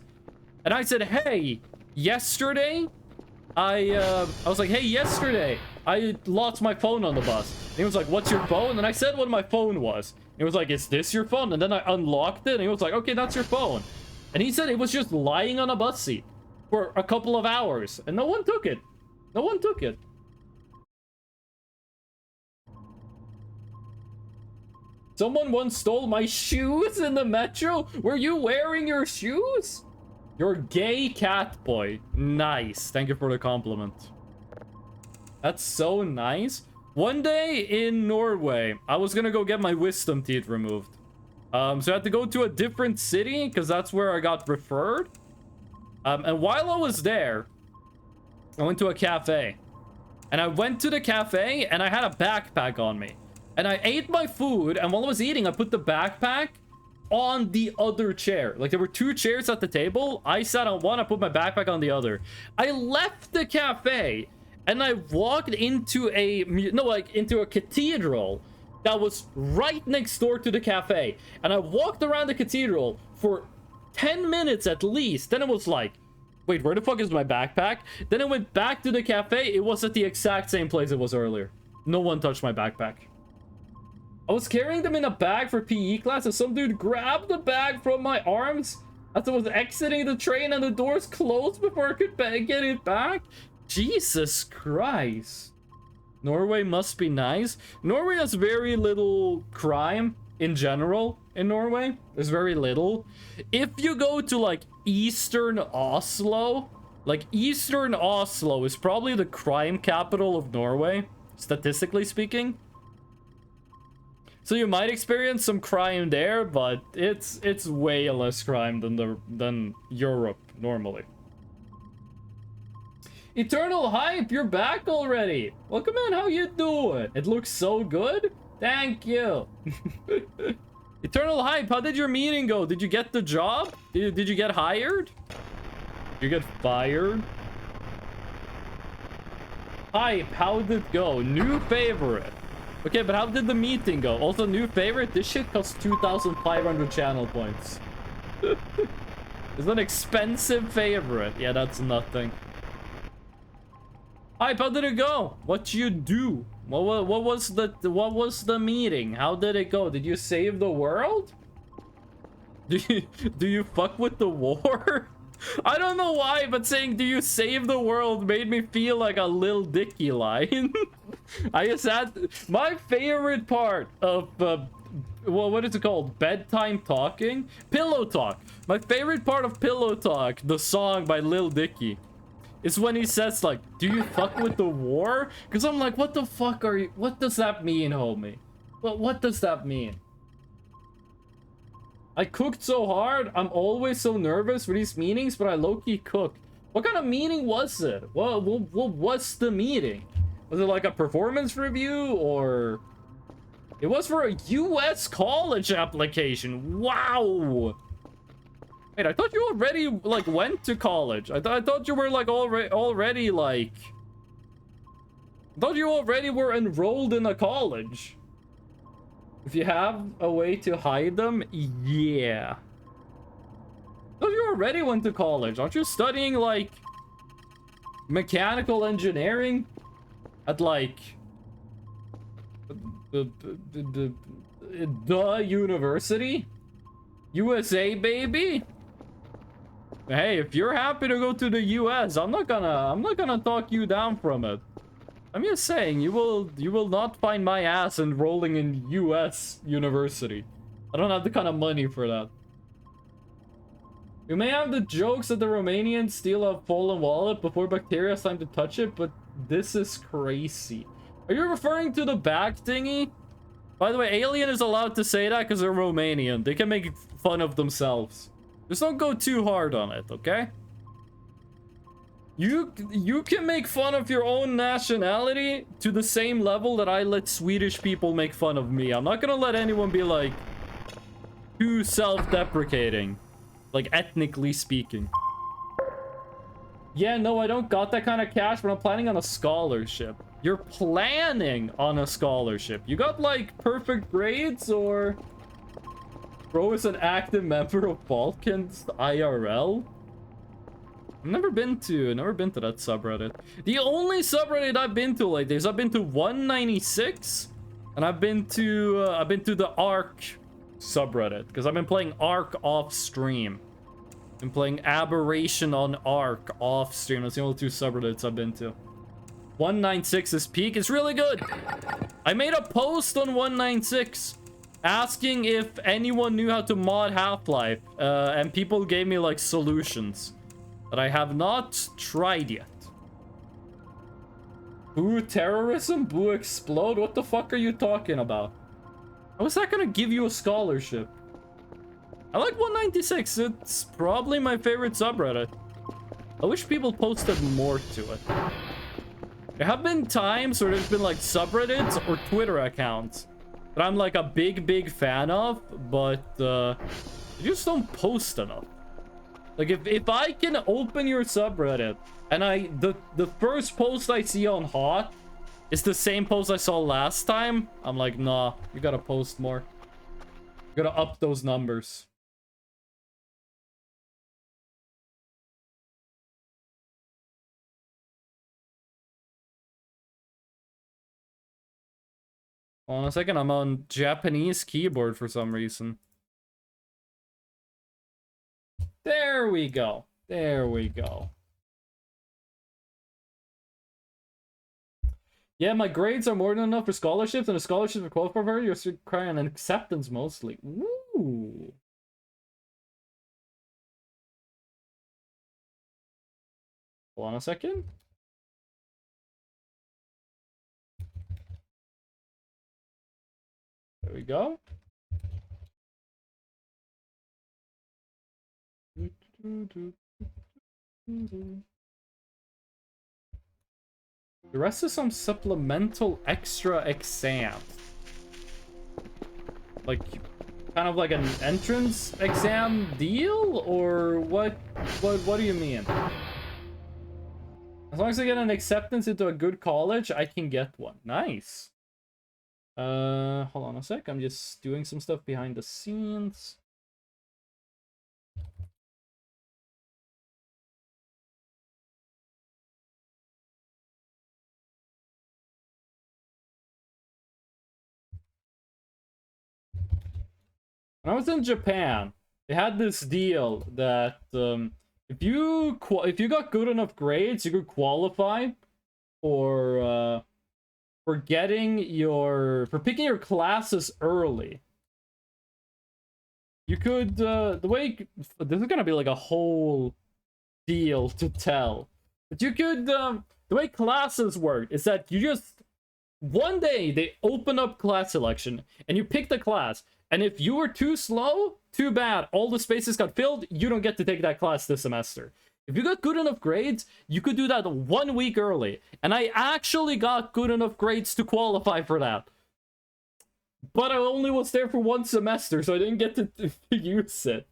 And I said, hey, yesterday, I was like, hey, yesterday, I lost my phone on the bus. And he was like, what's your phone? And I said what my phone was. He was like, is this your phone? And then I unlocked it, and he was like, okay, that's your phone. And he said it was just lying on a bus seat for a couple of hours, and no one took it. No one took it. Someone once stole my shoes in the metro. Were you wearing your shoes? You're gay cat boy. Nice. Thank you for the compliment. That's so nice. One day in Norway, I was gonna go get my wisdom teeth removed. So I had to go to a different city because that's where I got referred. And while I was there, I went to a cafe. And I went to the cafe and I had a backpack on me. And I ate my food, and while I was eating, I put the backpack on the other chair. Like, there were 2 chairs at the table. I sat on one, I put my backpack on the other. I left the cafe, and I walked into into a cathedral that was right next door to the cafe. And I walked around the cathedral for 10 minutes at least. Then it was like, wait, where the fuck is my backpack? Then I went back to the cafe. It was at the exact same place it was earlier. No one touched my backpack. I was carrying them in a bag for PE class, and some dude grabbed the bag from my arms as I was exiting the train, and the doors closed before I could get it back. Jesus Christ. Norway must be nice. Norway has very little crime in general in Norway. There's very little. If you go to like Eastern Oslo, like Eastern Oslo is probably the crime capital of Norway, statistically speaking. So you might experience some crime there, but it's way less crime than Europe normally. Eternal Hype, you're back already. Welcome in, how you doing? It looks so good. Thank you. Eternal Hype, how did your meeting go? Did you get the job? Did you get hired? Did you get fired? Hype, how did it go? New favorite. Okay, but how did the meeting go? Also, new favorite? This shit costs 2,500 channel points. It's an expensive favorite. Yeah, that's nothing. Hype, how did it go? What you do? What was the meeting? How did it go? Did you save the world? Do you fuck with the war? I don't know why, but saying "do you save the world" made me feel like a Lil Dicky line. I just had my favorite part of well, what is it called? Bedtime talking? Pillow talk. My favorite part of Pillow Talk, the song by Lil Dicky, is when he says like, "Do you fuck with the war?" Because I'm like, what the fuck are you? What does that mean, homie? What does that mean? I cooked so hard. I'm always so nervous for these meetings, but I low-key cook. What kind of meeting was it? What was the meeting? Was it like a performance review, or... It was for a US college application. Wow. Wait, I thought you already, like, went to college. I thought you were, like, already, like... I thought you already were enrolled in a college. If you have a way to hide them, yeah. I thought you already went to college. Aren't you studying, like, mechanical engineering at, like... the university? USA, baby? Hey, if you're happy to go to the US, I'm not gonna talk you down from it. I'm just saying, you will not find my ass enrolling in US university. I don't have the kind of money for that. You may have the jokes that the Romanians steal a fallen wallet before bacteria has time to touch it, but this is crazy. Are you referring to the bag thingy? By the way, Alien is allowed to say that because they're Romanian. They can make fun of themselves. Just don't go too hard on it, okay? You can make fun of your own nationality to the same level that I let Swedish people make fun of me. I'm not gonna let anyone be like too self-deprecating, like ethnically speaking. Yeah, no, I don't got that kind of cash, but I'm planning on a scholarship. You're planning on a scholarship. You got like perfect grades, or bro is an active member of Balkans IRL? I've never been to that subreddit. The only subreddit I've been to like this, I've been to 196, and I've been to the Ark subreddit because I've been playing Ark off stream. Been playing Aberration on Ark off stream. That's the only two subreddits I've been to. 196 is peak. It's really good. I made a post on 196 asking if anyone knew how to mod Half-Life, and people gave me like solutions that I have not tried yet. Boo terrorism? Boo explode? What the fuck are you talking about? How is that gonna give you a scholarship? I like 196. It's probably my favorite subreddit. I wish people posted more to it. There have been times where there's been like subreddits or Twitter accounts that I'm like a big fan of, but they just don't post enough. Like if I can open your subreddit and the first post I see on Hot is the same post I saw last time, I'm like, nah, you gotta post more. You gotta up those numbers. Hold on a second, I'm on Japanese keyboard for some reason. There we go. There we go. Yeah, my grades are more than enough for scholarships, and the scholarships are qualified for you're requiring an acceptance mostly. Ooh. Hold on a second. There we go. The rest is some supplemental extra exam. Like, kind of like an entrance exam deal? Or what do you mean? As long as I get an acceptance into a good college, I can get one. Nice. Hold on a sec. I'm just doing some stuff behind the scenes. When I was in Japan, they had this deal that if you got good enough grades, you could qualify for picking your classes early. You could this is gonna be like a whole deal to tell, but you could the way classes work is that you just one day they open up class selection and you pick the class, and if you were too slow, too bad, all the spaces got filled, you don't get to take that class this semester. If you got good enough grades, you could do that 1 week early. And I actually got good enough grades to qualify for that. But I only was there for 1 semester, so I didn't get to use it.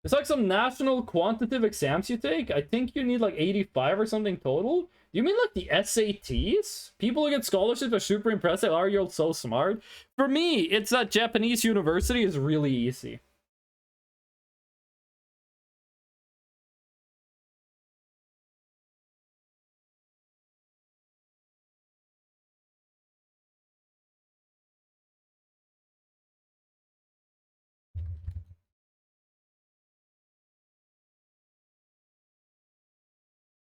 It's like some national quantitative exams you take. I think you need like 85 or something total. You mean like the SATs? People who get scholarships are super impressive. Are you so smart? For me, it's that Japanese university is really easy.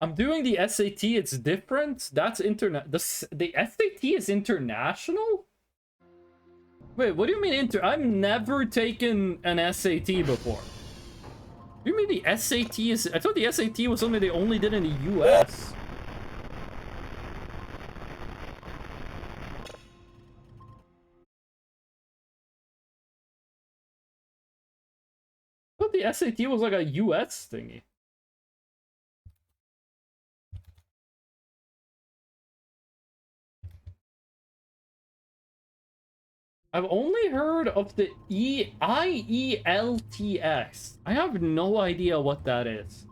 I'm doing the SAT, it's different. That's the SAT is international? Wait, what do you mean I've never taken an SAT before. What do you mean the SAT is... I thought the SAT was something they only did in the US. I thought the SAT was like a US thingy. I've only heard of the IELTS. I have no idea what that is.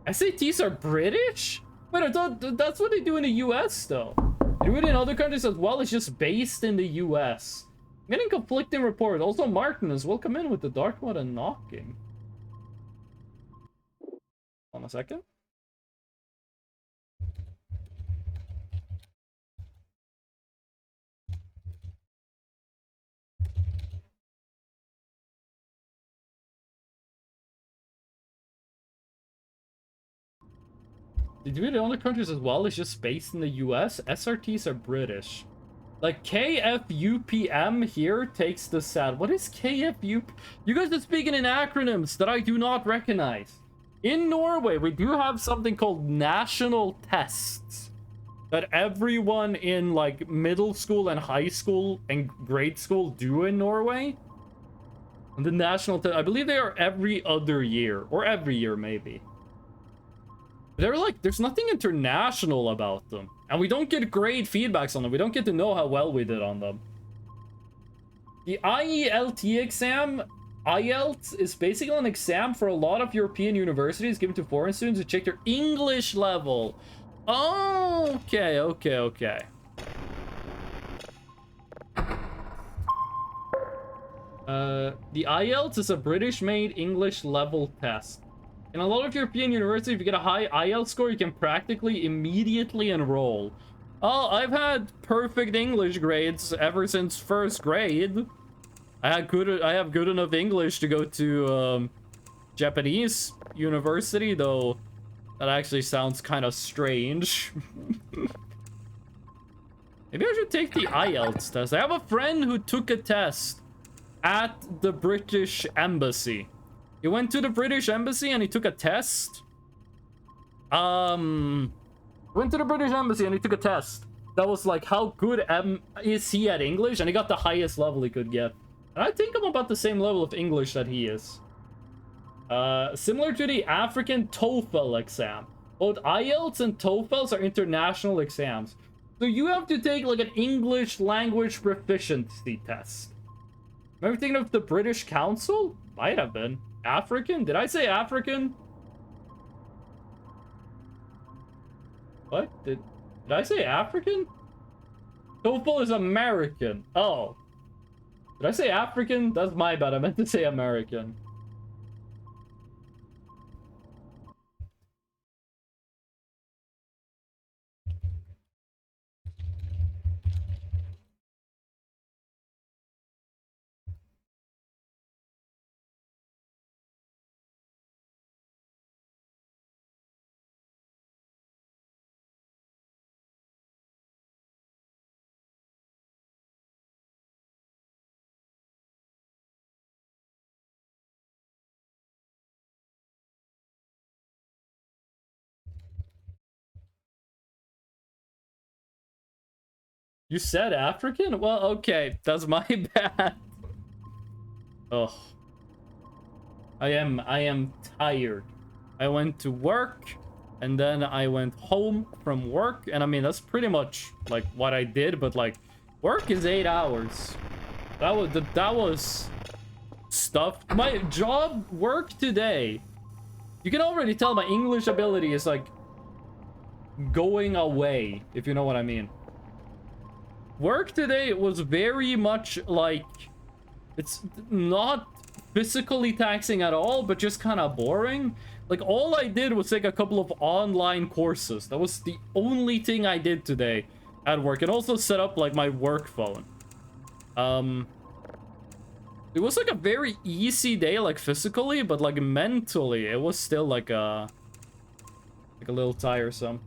SATs are British? Wait, I thought that's what they do in the US, though. They do it in other countries as well. It's just based in the US. I'm getting conflicting reports. Also, Martinez, welcome in with the dark mode and knocking. Hold on a second. They do it in other countries as well. It's just based in the US. SRTs are British. Like, KFUPM here takes the SAT. What is KFUP? You guys are speaking in acronyms that I do not recognize. In Norway, we do have something called national tests that everyone in, like, middle school and high school and grade school do in Norway. And the national test, I believe they are every other year. Or every year, maybe. They're like, there's nothing international about them. And we don't get grade feedbacks on them. We don't get to know how well we did on them. The IELT exam, IELTS, is basically an exam for a lot of European universities given to foreign students to check their English level. Oh, okay. The IELTS is a British-made English level test. In a lot of European universities, if you get a high IELTS score, you can practically immediately enroll. Oh, I've had perfect English grades ever since first grade. I have good enough English to go to Japanese university, though that actually sounds kind of strange. Maybe I should take the IELTS test. I have a friend who took a test at the British Embassy. He went to the British Embassy and he took a test. Went to the British Embassy and he took a test. That was like, how good is he at English? And he got the highest level he could get. And I think I'm about the same level of English that he is. Similar to the African TOEFL exam. Both IELTS and TOEFLs are international exams. So you have to take like an English language proficiency test. Am I thinking of the British Council? Might have been. African? Did I say African? What? What? Did I say African? TOEFL is American. Oh. Did I say African? That's my bad. I meant to say American. You said African? Well, okay. That's my bad. Ugh. I am tired. I went to work, and then I went home from work, and I mean, that's pretty much, like, what I did, but, like, work is 8 hours. That was stuff. My job work today. You can already tell my English ability is, like, going away, if you know what I mean. Work today was very much like, it's not physically taxing at all, but just kind of boring. Like, all I did was take a couple of online courses. That was the only thing I did today at work, and also set up, like, my work phone. It was, like, a very easy day, like, physically, but, like, mentally, it was still, like a little tiresome.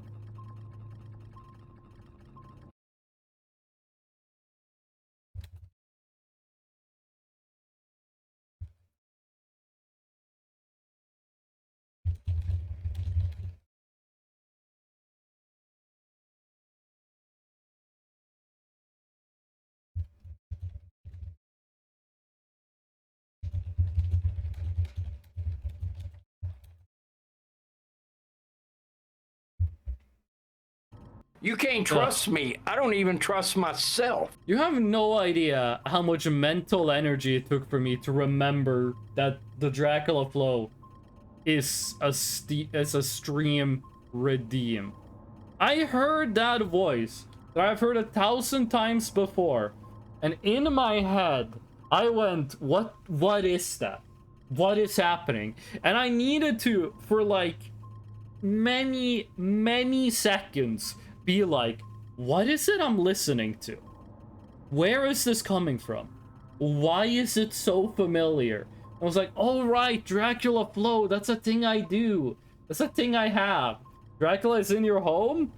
You can't trust me. I don't even trust myself. You have no idea how much mental energy it took for me to remember that the Dracula flow is a stream redeem. I heard that voice that I've heard 1,000 times before, and in my head, I went, what is that? What is happening? And I needed to, for like many seconds, be like, what is it I'm listening to? Where is this coming from? Why is it so familiar? I was like, oh right, Dracula flow, that's a thing I do. That's a thing I have. Dracula is in your home?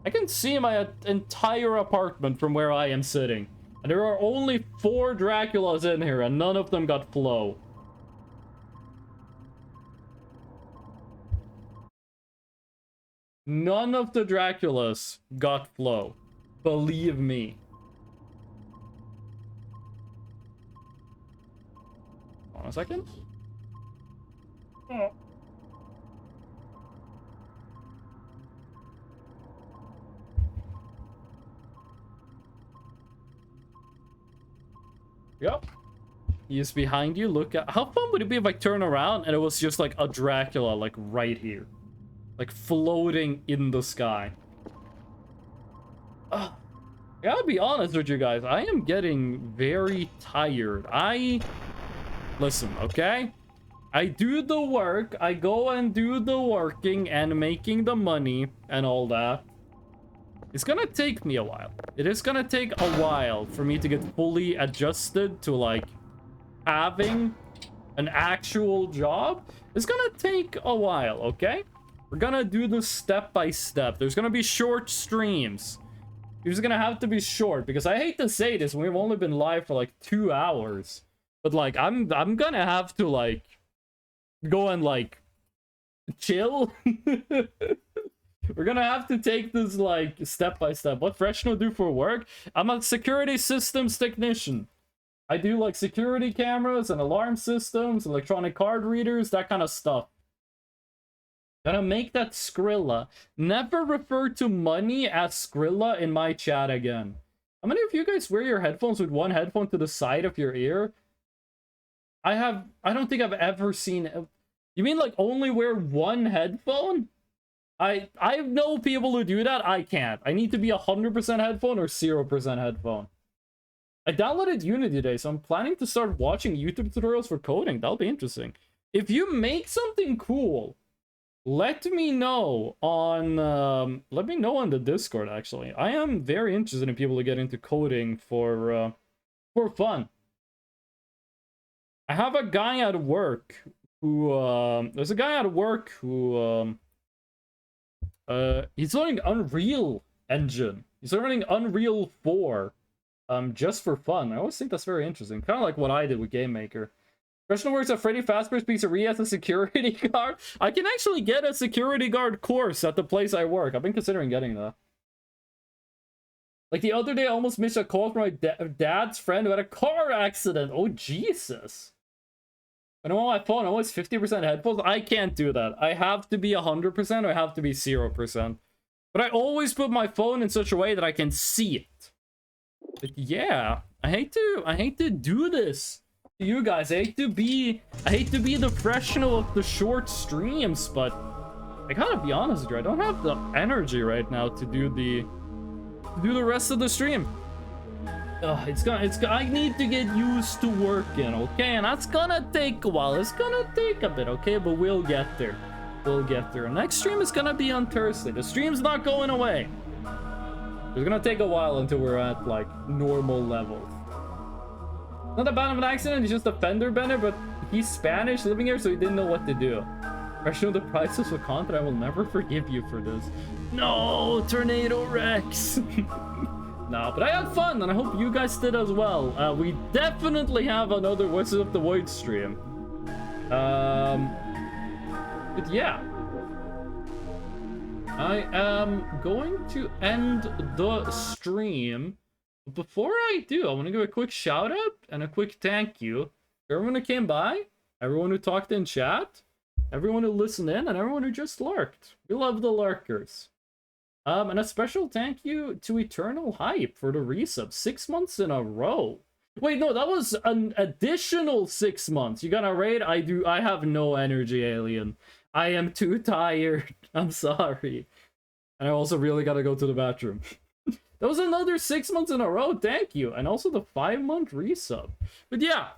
I can see my entire apartment from where I am sitting. And there are only 4 Draculas in here, and none of them got flow. None of the Draculas got flow. Believe me. Hold on a second. Oh. Yep. He is behind you. Look at how fun would it be if I turn around and it was just like a Dracula, like right here. Like floating in the sky. I gotta be honest with you guys. I am getting very tired. Listen, okay? I do the work. I go and do the working and making the money and all that. It's gonna take me a while. It is gonna take a while for me to get fully adjusted to, like, having an actual job. It's gonna take a while, okay? We're gonna do this step by step. There's gonna be short streams. It's gonna have to be short, because I hate to say this, we've only been live for, like, 2 hours. But, like, I'm gonna have to, like, go and, like, chill. We're gonna have to take this, like, step by step. What Freshno do for work? I'm a security systems technician. I do, like, security cameras and alarm systems, electronic card readers, that kind of stuff. Gonna make that Skrilla. Never refer to money as Skrilla in my chat again. How many of you guys wear your headphones with one headphone to the side of your ear? I don't think I've ever seen... You mean, like, only wear one headphone? I know people who do that. I can't. I need to be 100% headphone or 0% headphone. I downloaded Unity today, so I'm planning to start watching YouTube tutorials for coding. That'll be interesting. If you make something cool, let me know on the Discord. Actually, I am very interested in people who get into coding for fun. I have a guy at work who there's a guy at work who he's learning Unreal Engine. He's learning Unreal 4 just for fun. I always think that's very interesting. Kind of like what I did with Game Maker. Professional works at Freddy Fazbear's Pizzeria as a security guard. I can actually get a security guard course at the place I work. I've been considering getting that. Like the other day, I almost missed a call from my dad's friend who had a car accident. Oh, Jesus. And I'm on my phone, always 50% headphones. I can't do that. I have to be 100% or I have to be 0%. But I always put my phone in such a way that I can see it. But yeah, I hate to do this. You guys, I hate to be the professional of the short streams, but I gotta be honest with you, I don't have the energy right now to do the rest of the stream. I need to get used to working, okay? And that's gonna take a while. It's gonna take a bit, okay? But we'll get there. We'll get there. Next stream is gonna be on Thursday. The stream's not going away. It's gonna take a while until we're at like normal levels. Not that bad of an accident, he's just a fender bender, but he's Spanish living here, so he didn't know what to do. Question the prices of content, I will never forgive you for this. No, Tornado Rex! No, but I had fun, and I hope you guys did as well. We definitely have another Wizards of the Void stream. But yeah. I am going to end the stream. Before I do, I want to give a quick shout out and a quick thank you to everyone who came by, everyone who talked in chat, everyone who listened in, and everyone who just lurked. We love the lurkers. And a special thank you to Eternal Hype for the resub 6 months in a row. Wait, no, that was an additional 6 months. You got a raid? I have no energy, Alien. I am too tired. I'm sorry. And I also really gotta go to the bathroom. That was another 6 months in a row. Thank you. And also the 5-month resub. But yeah,